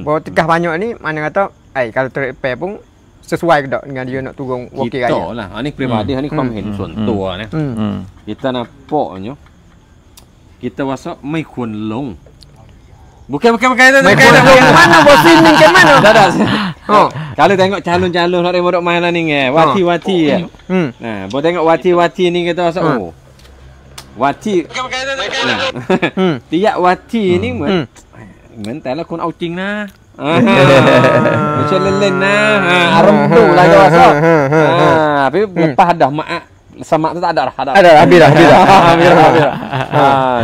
Bawa tikah banyak ni mana kata kalau trade pair pun sesuai ke tak dengan dia nak turun wakil rakyat. Kita lah. Ini peribadi, ini pemahaman sontua ni. Kita nampaknya kita rasa mai kun long. Bukan itu. Mana bos ini ke mana? Dah. Kalau tengok calon-calon nak remodok main lah ni wati-wati. Nah, boleh tengok wati-wati ni kita rasa Wati. Tiap wati ni mentala kun outing na. Macam lelen na. Remdu lah dia rasa. Tapi lepas dah mak sama tu tak ada dah. Ada habis dah.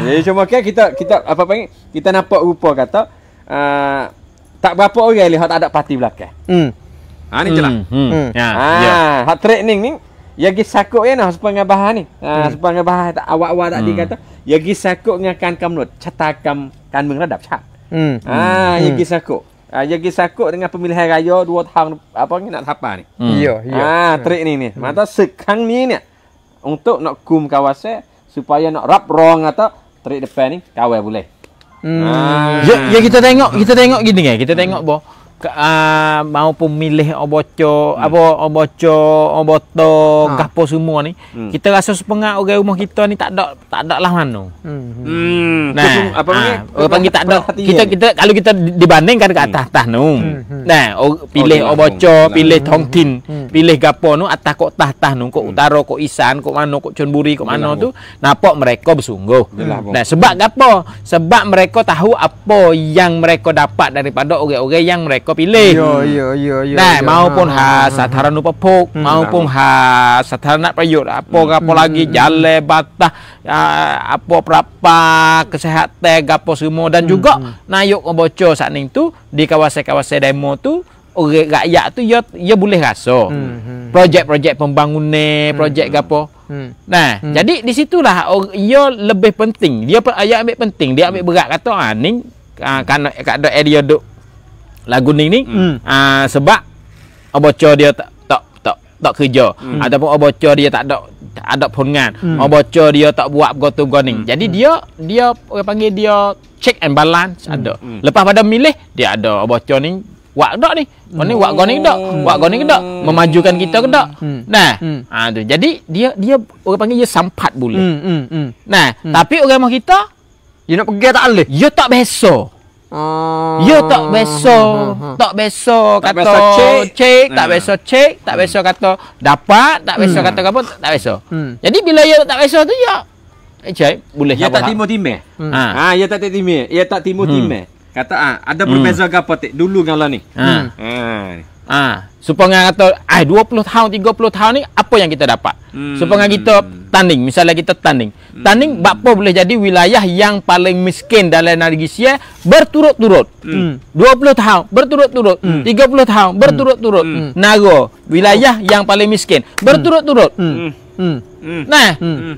Jadi cuma kita apa panggil? Kita nampak rupa kata tak berapa orang lihat tak ada parti belakang. Ni jelas. Hak training ni ya gi sakut ya nah supaya ngabah ni. Supaya ngabah tak awak-awak tak dikata ya gi sakut ngakan kamnut catakam kan mengadap cak. Ya gi sakut. Ya gi sakut dengan pemilihan raya 2 tahun apa ni nak apa ni. Ya. Training ni. Mata sekarang ni untuk nak kum kawasan supaya nak rap rong atau trik depan ni kawal boleh. Ya kita tengok gini kan. Kita tengok boh mau pemilih oboco oboto gapo semua ni. Kita rasa sepengah orang rumah kita ni tak ada lah mano. Nah, apa panggil tak ada. Kita kalau kita dibandingkan ke atas nu. Nah, pilih oboco, pilih tongtin, pilih gapo nu atas kok tah nu, kok utara, kok isan, kok mano, kok Chonburi, kok mano tu nampak mereka bersungguh. Nah, sebab gapo? Sebab mereka tahu apa yang mereka dapat daripada orang-orang yang mereka pilih. Nah, maupun sataran upapok, maupun sataran prayut, apa lagi jalan batah, apa berapa kesehatan gapo semua dan juga nayuk bocor saat ni tu di kawasan-kawasan demo tu orang rakyat tu ia boleh rasa. Projek-projek pembangunan, projek gapo. Nah, jadi di situlah ia lebih penting. Dia ambil penting, dia ambil berat kata ni kan ada area duk lagu ni sebab bocor dia tak kerja ataupun bocor dia tak ada pongan, bocor dia tak buat begotu goning. Jadi dia orang panggil dia check and balance ada. Lepas pada milih dia ada bocor ni wak dak ni. Mana wak goning dak? Wak goning dak memajukan kita ke dak? Nah, tu. Jadi dia orang panggil dia sampat boleh. Nah, tapi orang rumah kita dia nak pergi tak boleh. Dia tak biasa. Tak biasa kata cek, tak biasa kata dapat, tak biasa kata apa, tak biasa. Jadi bila dia tak biasa tu ya cek boleh dia tak timu timeh. Dia tak timeh, dia tak timu timeh. Kata ada berbeza gapo dulu dengan ni. Supaya kata 20 tahun 30 tahun ni apa yang kita dapat. Supaya kita tanding, misalnya kita tanding bakpo boleh jadi wilayah yang paling miskin dalam negeri Malaysia berturut-turut. 20 tahun berturut-turut, 30 tahun berturut-turut. Nago wilayah yang paling miskin berturut-turut. Nah,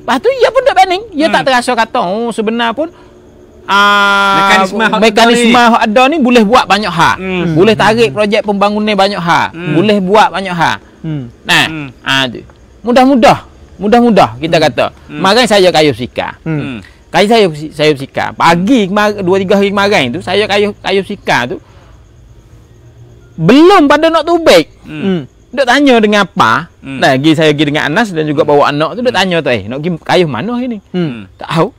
lepas tu dia pun tak banding, dia tak terasa kata sebenar pun mekanisme ada ni boleh buat banyak hal. Boleh tarik projek pembangunan banyak hal. Boleh buat banyak hal. Nah, tu. Mudah-mudah kita kata. Makanya saya kayuh sika. Saya sika. Pagi 2-3 hari kemarin tu saya kayuh sika tu. Belum pada nak tubik. Duk tanya dengan apa? Nah, saya pergi dengan Anas dan juga bawa anak tu duk tanya tu, nak pergi kayuh mana hari ni? Tak tahu.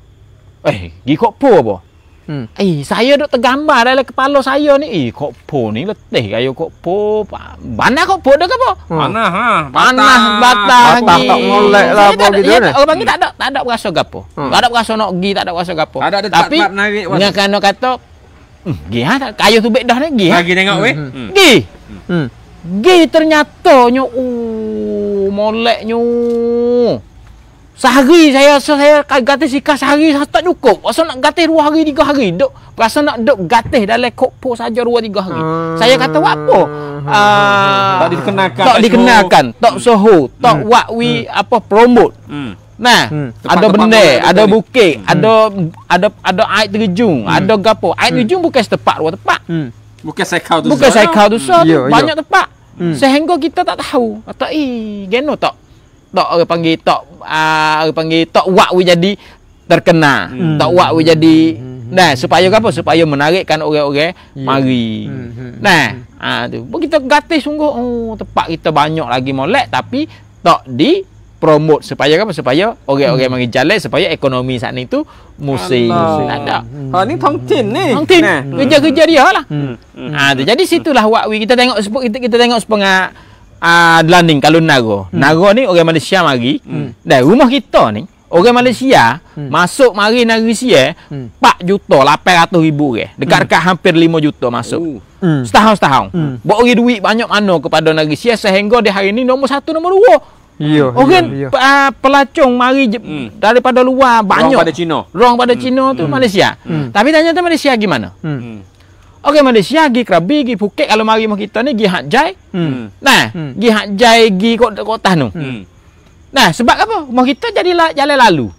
Pergi Kokpo apa? Saya duk tergambar dalam kepala saya ni. Kokpo ni letih kaya Kokpo. Mana Kokpo dah ke apa? Panah batah tak molek lah apa gitu ni. Orang panggil tak ada berasa gapo. Tak ada berasa nak pergi, tak ada berasa gapo. Tapi dengan kata pergi kayuh tu bek dah ni pergi. Lagi tengok weh. Pergi ternyata moleknya. Sehari saya gatih sikas sehari tak cukup. Rasa nak gatih 2 hari 3 hari. Rasa nak duk gatih dalam Kokpo saja 2 3 hari. Saya kata apa? Tak dikenakan, tak soho, tak wakwi apa promote. Nah, ada benda, ada bukit, ada air terjun, ada gapo. Air terjun bukan setepak 2 tepak. Bukan saikau tu. Bukan saikau tu banyak tepak. Sehingga kita tak tahu. Kata geno tak orang panggil tak wakwi jadi terkena. Tak wakwi jadi nah supaya apa? Supaya menarikkan orang-orang mari. Nah, tu. Kita gatih sungguh tempat kita banyak lagi molek tapi tak di promote supaya apa? Supaya orang-orang mari jalan supaya ekonomi saat ni tu musim ada. Ni tongtin ni. Kerja-kerja dia lah. Tu. Jadi situlah wakwi kita tengok setengah landing kalau Nago ni orang Malaysia mari. Dan rumah kita ni Orang Malaysia masuk mari negeri Sia 4,800,000 orang. Dekat-dekat hampir 5 juta masuk. Setahun-setahun. Buat orang duit banyak mana kepada negeri Sia sehingga di hari ni nombor 1 nombor 2. Orang pelacung mari daripada luar banyak. Orang pada Cina tu Malaysia. Tapi tanya tu Malaysia gimana? Orang Malaysia pergi Krabi, pergi Phuket, kalau mari mau kita ni pergi Hat Yai. Nah, pergi Hat Yai, pergi kota tu. Nah, sebab apa? Mau kita jadilah jalan lalu.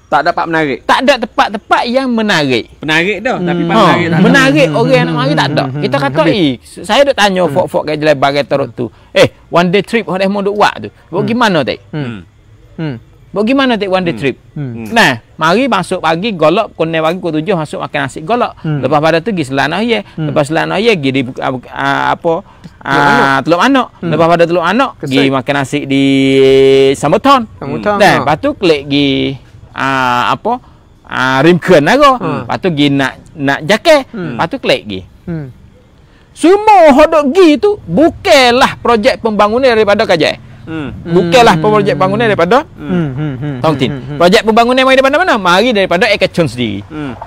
Tak dapat menarik. Tak ada tempat-tempat yang menarik. Penarik dah, tapi menarik tak ada. Menarik orang nak mari tak ada. Kita kata, saya duk tanya fok-fok kat jalan bagai teruk tu. One day trip hodeh mau duk buat tu. Buat gimana tak? Buat gimana tak one day trip? Nah, mari masuk pagi golok, konel pagi pukul 7 masuk makan nasi golok. Lepas pada tu pergi Selanah ye. Lepas Selanah ye pergi di Teluk Anak. Lepas pada Teluk Anak pergi makan nasi di Sambuton. Nah, lepas tu klik pergi Rimken ago. Lepas tu pergi nak Jakeh. Lepas tu klik pergi. Semua hodok pergi tu bukanlah projek pembangunan daripada Kajai. Bukanlah projek bangunan daripada Tongtin. Projek pembangunan mari daripada mana? Mari daripada Ekachon sendiri.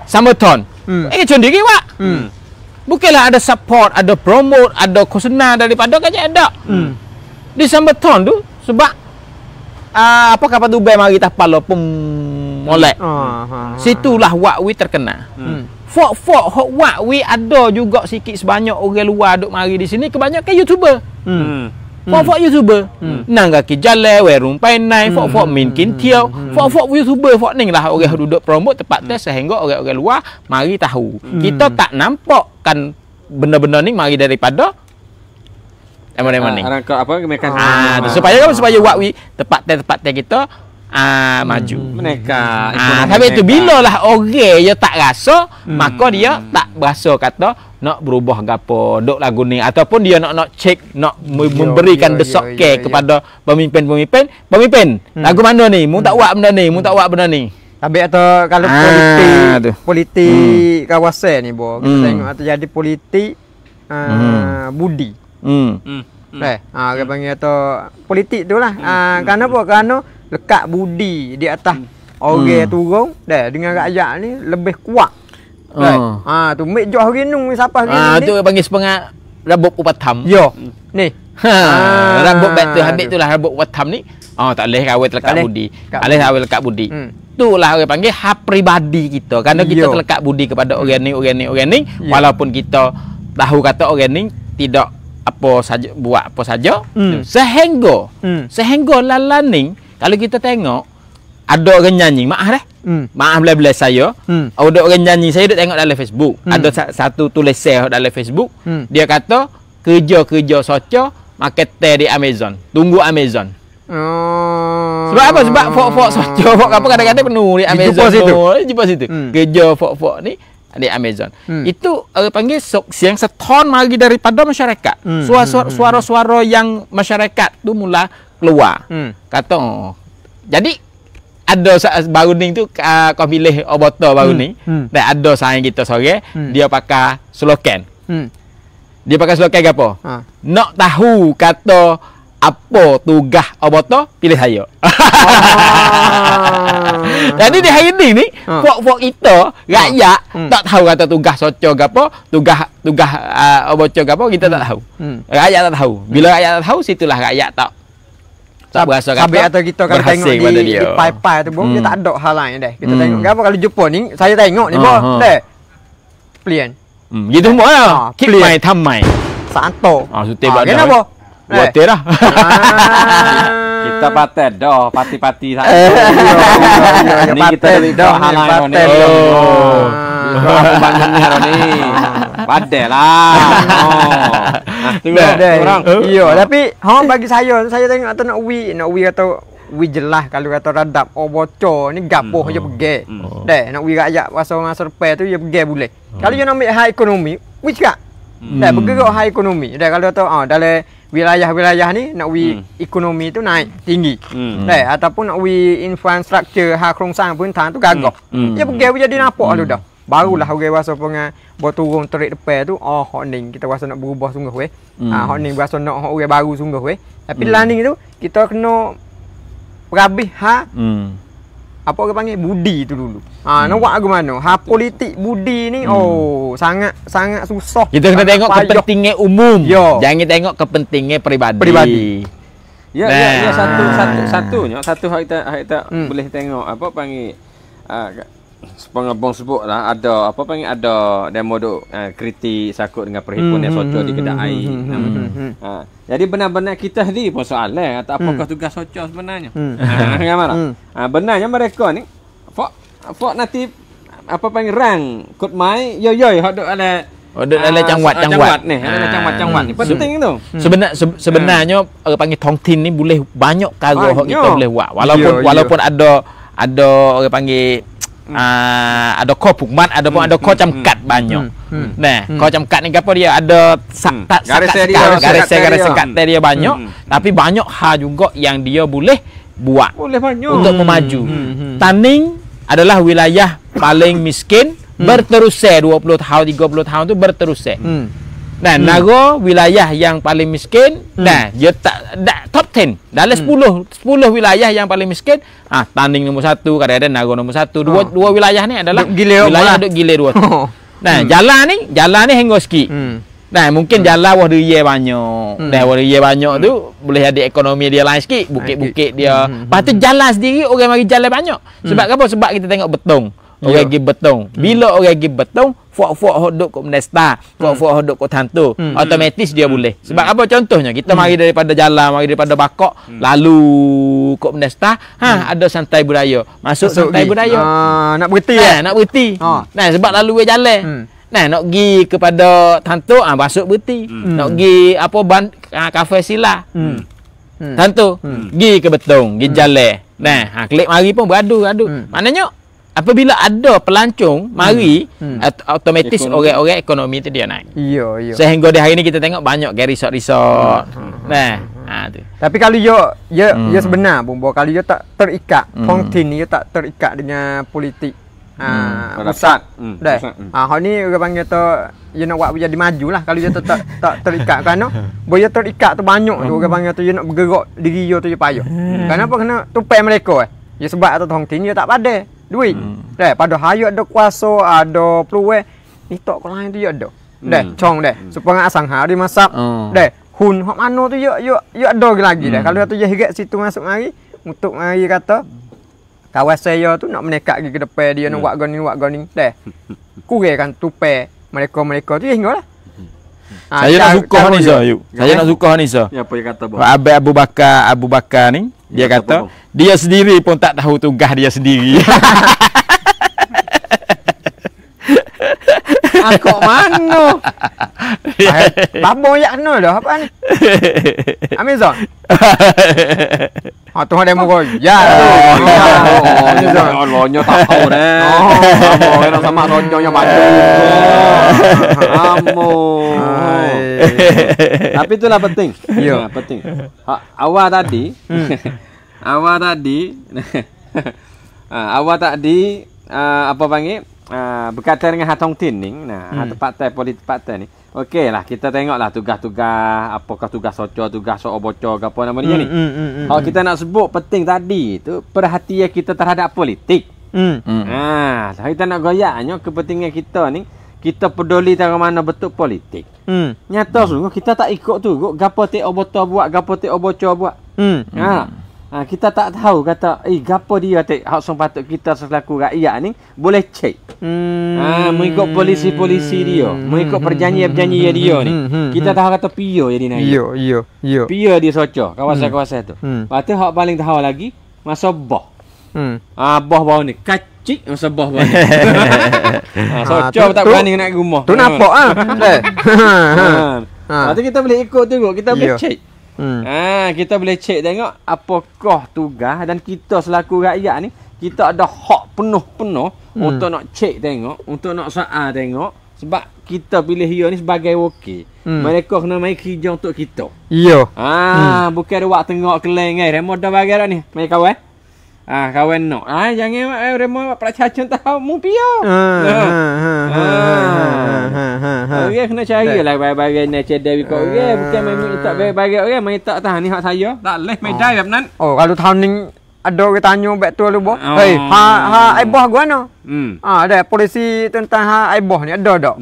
Sambuton. Ekachon sendiri wak. Bukanlah ada support, ada promote, ada khosna daripada Kajai ada. Di Sambuton tu sebab apa kapal Dubai mari tapal pun molek. Situlah Wakwi terkenal. Fok-fok hok Wakwi ada juga sikit sebanyak orang luar duk mari di sini, kebanyakan YouTuber. Fok-fok YouTuber. Nang kaki jalan, werung painai, fok-fok min kintiau. Fok-fok YouTuber fok ning lah orang duduk promote tempat tu sehingga orang-orang luar mari tahu. Kita tak nampak kan benda-benda ni mari daripada mana-mana ni. Supaya Wakwi tempat kita maju. Mereka tapi itu bila lah orang dia tak rasa, maka dia tak berasa kata nak berubah gapo dok lagu ni, ataupun dia nak cek, nak memberikan desak kepada pemimpin lagu mana ni, mu tak buat benda ni, Tapi atau kalau politik kawasan ni kita tengok atau jadi politik budi. Orang panggil atau politik tu lah. Kerana apa? Kerana lekat budi di atas orang turun dengan rakyat ni lebih kuat. Tu mek joh rinung siapa ni. Tu panggil sepengah rabuk upatam. Yo. Ni. Rabuk bet tu habis tu lah rabuk upatam ni. Tak boleh kawin terlekat budi. Boleh kawin lekat budi. Itulah orang panggil hak peribadi kita. Kerana kita terlekat budi kepada orang ni. Walaupun kita tahu kata orang ni tidak buat apa saja. Sehingga lalaning kalau kita tengok ada orang nyanyi, maaf belah-belah saya. Ada orang nyanyi, saya duk tengok dalam Facebook. Ada satu tulisan dalam Facebook. Dia kata kerja soco makan teh di Amazon. Tunggu Amazon. Sebab apa? Sebab fok-fok soco, fok apa kadang-kadang penuh di Amazon. Jumpa situ. Kerja fok-fok ni di Amazon. Itu panggil yang seton mari daripada masyarakat. Suara-suara yang masyarakat tu mula keluar. Kata jadi ada baru ni tu kau pilih oboto baru ni. Dan ada sayang kita sore dia pakai slogan. Dia pakai slogan apa? Nak tahu kata apa tugas oboto, pilih saya. Jadi di hari ni fok-fok kita rakyat tak tahu kata tugas soco gapo, tugas oboto gapo, kita tak tahu. Rakyat tak tahu. Bila rakyat tak tahu, situlah rakyat tak berasa kata. Sampai atau kita kalau tengok di pai-pai tu dia tak ada hal lain dah. Kita tengok gapo kalau jumpa ni, saya tengok ni dah. Plan. Gitu semua lah. Keep my time my. Santo. Suti buat dah. Kenapa? Buat dah. Kita paten dah, pati-pati saya. Ni kita dah halai ni. Aku bangun ni. Badai lah. Orang. Iya, tapi bagi saya tengok atau nak atau jelas kalau kata radap bocor ni gapoh je pergi. Nak rakyat masa depan tu dia pergi boleh. Kalau dia nak ambil high ekonomi, cakap. Bergerak high ekonomi. Kalau tahu dalam wilayah-wilayah ni nak ekonomi tu naik tinggi. Ataupun nak infrastruktur hak kerongsang perintahan tu gagah. Dia pergi jadi nampak lu dah. Barulah orang rasa pengen turun terik depan tu, hok ni kita rasa nak berubah sungguh weh. Hok ni rasa nak orang baru sungguh weh. Tapi laning tu kita kena perhabis apa orang panggil budi tu dulu. Nak buat ke mana? Politik budi ni sangat susah. Kita kena tengok kepentingan umum. Yo. Jangan tengok kepentingan peribadi. Ya, satunya satu hak kita boleh tengok apa panggil pengabang sebut lah ada apa panggil ada demo duk kritik sakut dengan perhimpunan socor di kedai. Jadi benar-benar kita sendiri pun soalan atau apakah tugas socor sebenarnya. Bagaimana? Benarnya mereka ni fok nanti apa panggil rang kod mai yo hok duk ada cangwat ni. Ada cangwat ni. Penting tu. Sebenarnya orang panggil tongtin ni boleh banyak cara hok kita boleh buat. Walaupun ada orang panggil ada kau pukmat, ada kau camkat banyak. Nah, kau camkat ni apa dia ada garis sekat dia banyak, tapi banyak hal juga yang dia boleh buat. Boleh banyak untuk memaju. Taning adalah wilayah paling miskin berterusai 20 tahun 30 tahun tu berterusai. Nah, Nago wilayah yang paling miskin, nah dia tak top 10. Dalam 10 wilayah yang paling miskin, Taning nombor 1, kadang-kadang Nago nombor 1. Dua wilayah ni adalah wilayah duk gila dua. Nah, jalan ni henggo sikit. Nah, mungkin jalan wah dia banyak. Dah wah dia banyak tu boleh ada ekonomi dia lain sikit, bukit-bukit dia. Lepas tu jalan sendiri orang mari jalan banyak. Sebab apa? Sebab kita tengok betong. Orang pergi betong. Bila orang pergi betong, fuak-fuak hodok kat Mendesta, fuak-fuak hodok kat Tantu, otomatis dia boleh. Sebab apa contohnya? Kita mari daripada jalan, mari daripada Bakok, lalu kat Mendesta, ada santai budaya. Masuk santai budaya. Nak berhenti nak berhenti. Nah, sebab lalu dia jalan. Nah, nak pergi kepada Tantu, masuk berhenti. Nak pergi apa kafe Sila. Tantu, pergi ke betong, pergi jalan. Nah, klik mari pun beradu. Maknanya apabila ada pelancong mari otomatis orang-orang ekonomi tu dia naik. Ya. Sehingga di hari ni kita tengok banyak resort. Nah, tu. Tapi kalau ya sebenar Bumbo, kalau dia tak terikat Tongtin ni dia tak terikat dengan politik pusat. Hak ni orang panggil tu dia nak buat jadi majulah kalau dia tak terikat kerana bila terikat tu banyak tu orang panggil tu dia nak bergerak diri dia tu dia payah. Kenapa? Kena tupai mereka Ya sebab atas Tongtin dia tak pada duit. Pada hayat ada kuasa, ada peluang. Ni tok kau lain tu ya ada. Cong supaya asang hari masak. Hun hok mana tu ya ada lagi Kalau tu je hirat situ masuk mari untuk mari kata kawan saya tu nak menekat pergi ke depan dia nak buat goni. Kurang kan tupai mereka tu hinggalah. Saya nak suka ni Yuk. Saya nak suka ni Ya apa dia kata bang? Abu Bakar ni dia kata dia sendiri pun tak tahu tugas dia sendiri. Kok mana? Babo yak kena dah apa ni? Amazon. Tu ada muka. Ya. Lonyo tak tahu dah. Amo sama lonyonya maju. Amo. Tapi itulah penting. Ya, penting. Awal tadi apa panggil? Berkaitan dengan Tongtin ni, partai-politik partai ni. Okeylah, kita tengoklah tugas-tugas, apakah tugas socor, tugas bocor ke apa nama dia ni. Kalau kita nak sebut penting tadi tu perhatian kita terhadap politik. Kita nak goyaknya kepentingan kita ni, kita peduli tentang mana betul politik. Nyata sungguh kita tak ikut tu, gapo tek bocor buat, gapo tek bocor buat. Kita tak tahu kata gapo dia hak song patut kita selaku rakyat ni boleh cek. Mengikut polisi-polisi dia, mengikut perjanjian-perjanjian dia ni. Kita tahu kata pio jadi naik. Ya. Pio dia socor kawasan-kawasan tu. Lepas tu hak paling tahu lagi masa boh. Boh bau ni kacik masa boh bau ni. Socor tak berani nak rumah. Tu nampak Lepas tu kita boleh ikut tu, kita boleh cek. Kita boleh cek tengok apakah tugas dan kita selaku rakyat ni kita ada hak penuh-penuh untuk nak cek tengok, untuk nak soal tengok sebab kita pilih dia ni sebagai wakil. Mereka kena mai kerja untuk kita. Ya. Bukan ada waktu tengok keleng remo dah bagi dah ni. Mai kawan. Kawan nak. Jangan remo pelacacun tahu mu pia. Orang kena carilah bagi-bagi nak cedek kau orang bukan main tak bagi orang main tak tahan ni hak saya. Tak leh main dah benar. Kalau tahun ni ada orang tanya back tu lu boh. Oh. Hei, aibah gua no. Ada polisi tentang aibah ni ada tak?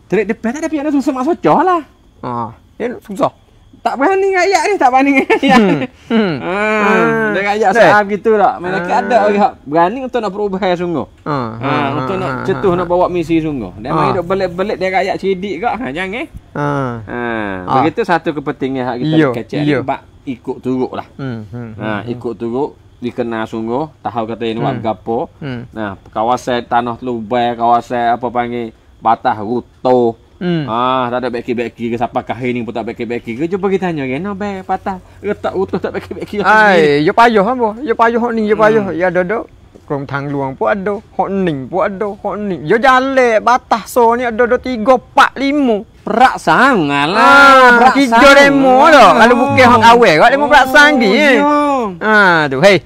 Terik depan tak ada pihak nak susah mak socah lah. Ya susah. Tak berani ngayak ni, tak berani ngayak. Dia ngayak sahab gitu tak. Mana ada orang hak berani untuk nak berubah sungguh. Untuk nak cetuh nak bawa misi sungguh. Dia mai duk belit-belit dia ngayak cidik kak. Jangan. Begitu satu kepentingan hak kita kecil ni bak ikut turuk lah. Ikut turuk dikenal sungguh, tahu kata ini buat gapo. Nah, kawasan tanah lubai, kawasan apa panggil batas ruto. Tak ada beki-beki ke siapa kahir ni pun tak beki-beki ke. Cuba kita tanya kan, no be patah retak utuh tak beki-beki. Ai, yo payah apa? Yo payah hok ni, yo payah. Ya ada. Krong Thang Luang pun ada, hok ning pun ada, hok ning. Yo jalan batas so ni ada 3 4 5. Perak sangat lah. Perak 3 demo dah. Kalau bukan hok awal, kau demo perak sang ni. Tu hei.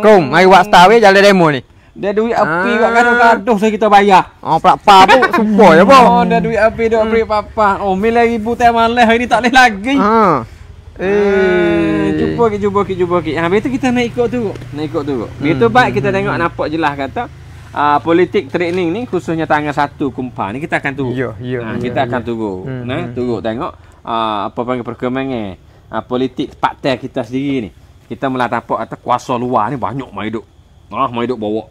Krong, mari buat star we jalan demo ni. Dia duit api kat gaduh-gaduh saya kita bayar. Perak pa pun sumpah je apa. Dia duit api dia beri papa. Mila ribu teh malah hari ni tak boleh lagi. Cuba. Habis tu kita nak ikut tu. Begitu baik kita tengok nampak jelas kata politik training ni khususnya tanggal 1 Kumpa ni kita akan turun. Kita akan turun. Turun tengok apa panggil perkembangan politik partai kita sendiri ni. Kita mula tapak kata kuasa luar ni banyak mai duk. Mai duk bawa.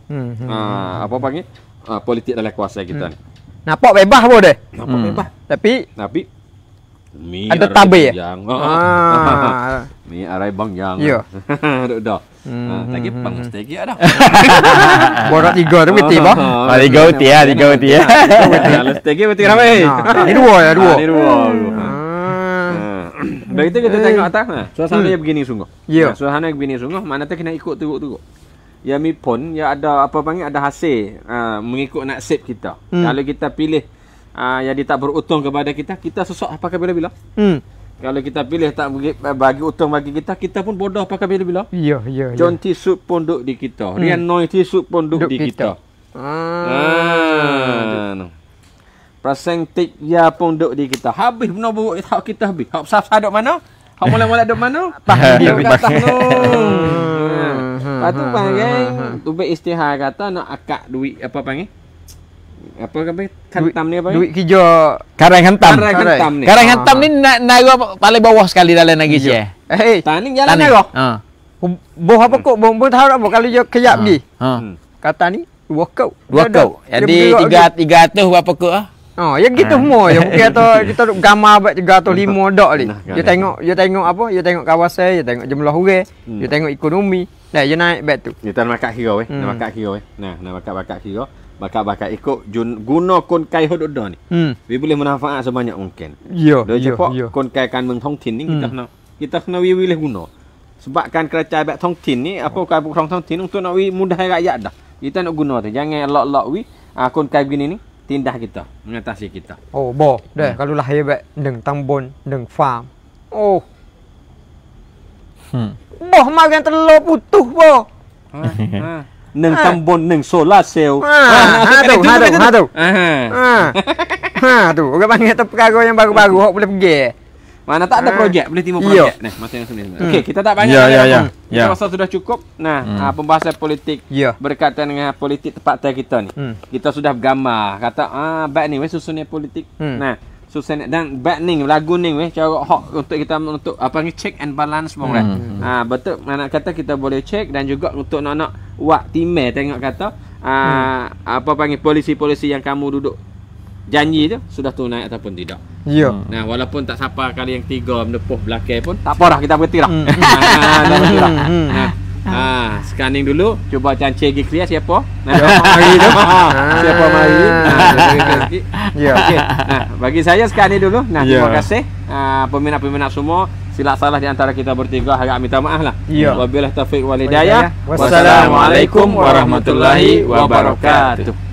Apa panggil? Politik dalam kuasa kita ni. Nampak bebas pun deh. Nampak bebas. Tapi ada tabir. Mi arai bang yang. Ya. Duk dah. Tak kipang stegi dah. Borak 3 tu betul bah. 3 uti ya. Kalau stegi betul ramai. Ni 2 ya, 2. Ni 2. Begitu kita tengok atas. Suasana dia begini sungguh. Suasana begini sungguh. Mana tak kena ikut turuk-turuk. Ya mi pun ya ada apa panggil ada hasil mengikut nasib kita. Kalau kita pilih yang dia tak berutung kepada kita, kita sesat pakai bila-bila. Kalau kita pilih tak bagi utang bagi kita, kita pun bodoh pakai bila-bila. Ya. John Tisuk pun duk di kita. Rian Noi Tisuk pun duk di kita. Persentif ya pun duk di kita. Habis benar buruk hak kita habis. Hak sah duk mana? Hak mula-mula duk mana? Tak dia kata no. Lepas tu panggil tubik istihar kata nak akak duit apa panggil? Apa panggil? Khantam ni apa? Duit kerja Karang hantam. Ni. Karang hantam ni naga paling bawah sekali dalam lagi je. Tani jalan naga. Boh apa kok? Boh tahu apa kalau dia kejap ni. Kata ni 2 kau. 2 kau. Jadi 300 berapa kau ah? Ya gitu semua je. Bukan kita duk gambar buat 305 dak ni. Dia tengok apa? Dia tengok kawasan, dia tengok jumlah orang, dia tengok ekonomi. Dah dia naik bet tu. Kita nak makan hero nak makan hero nak makan hero. Bakar ikut guna kon kai hodok dah ni. We boleh manfaat sebanyak mungkin. Ya. Kon kai kan meng Thong Tin ni kita kena wilih guna. Sebabkan kerajaan bak Thong Tin ni apa kai Thong Tin untuk nak mudah rakyat dah. Kita nak guna tu. Jangan lok-lok kon kai begini ni tindah kita, mengatasi kita. Boh. Dah kalau lahir bak deng tambon, deng farm. Boh makan telur putuh boh. Neng tambon neng solar cell. Tu. Tu. Orang panggil tu perkara yang baru-baru hok boleh pergi. Mana tak ada projek, boleh timbul projek. Masa yang sini. Okey, kita tak banyak. Kita rasa sudah cukup. Pembahasan politik berkaitan dengan politik tempatan kita ni. Kita sudah bergambar kata baik ni weh susunan politik. Susun dan back ning lagu ning cara hak untuk kita untuk apa ni check and balance semua betul mana kata kita boleh check dan juga untuk nak buat timel tengok kata apa panggil polisi-polisi yang kamu duduk janji tu sudah tunai ataupun tidak. Nah walaupun tak siapa kali yang 3 menepuh belakang pun tak apa dah kita berhenti dah. Tak berhenti dah. Scanning dulu, cuba cancel gigi clear siapa? Mari tu. Siapa mari? Okey. Bagi saya scanning dulu. Terima kasih peminat-peminat semua. Silap salah di antara kita bertiga harap minta maaf lah. Wabillahi taufiq wal hidayah. Wassalamualaikum warahmatullahi wabarakatuh.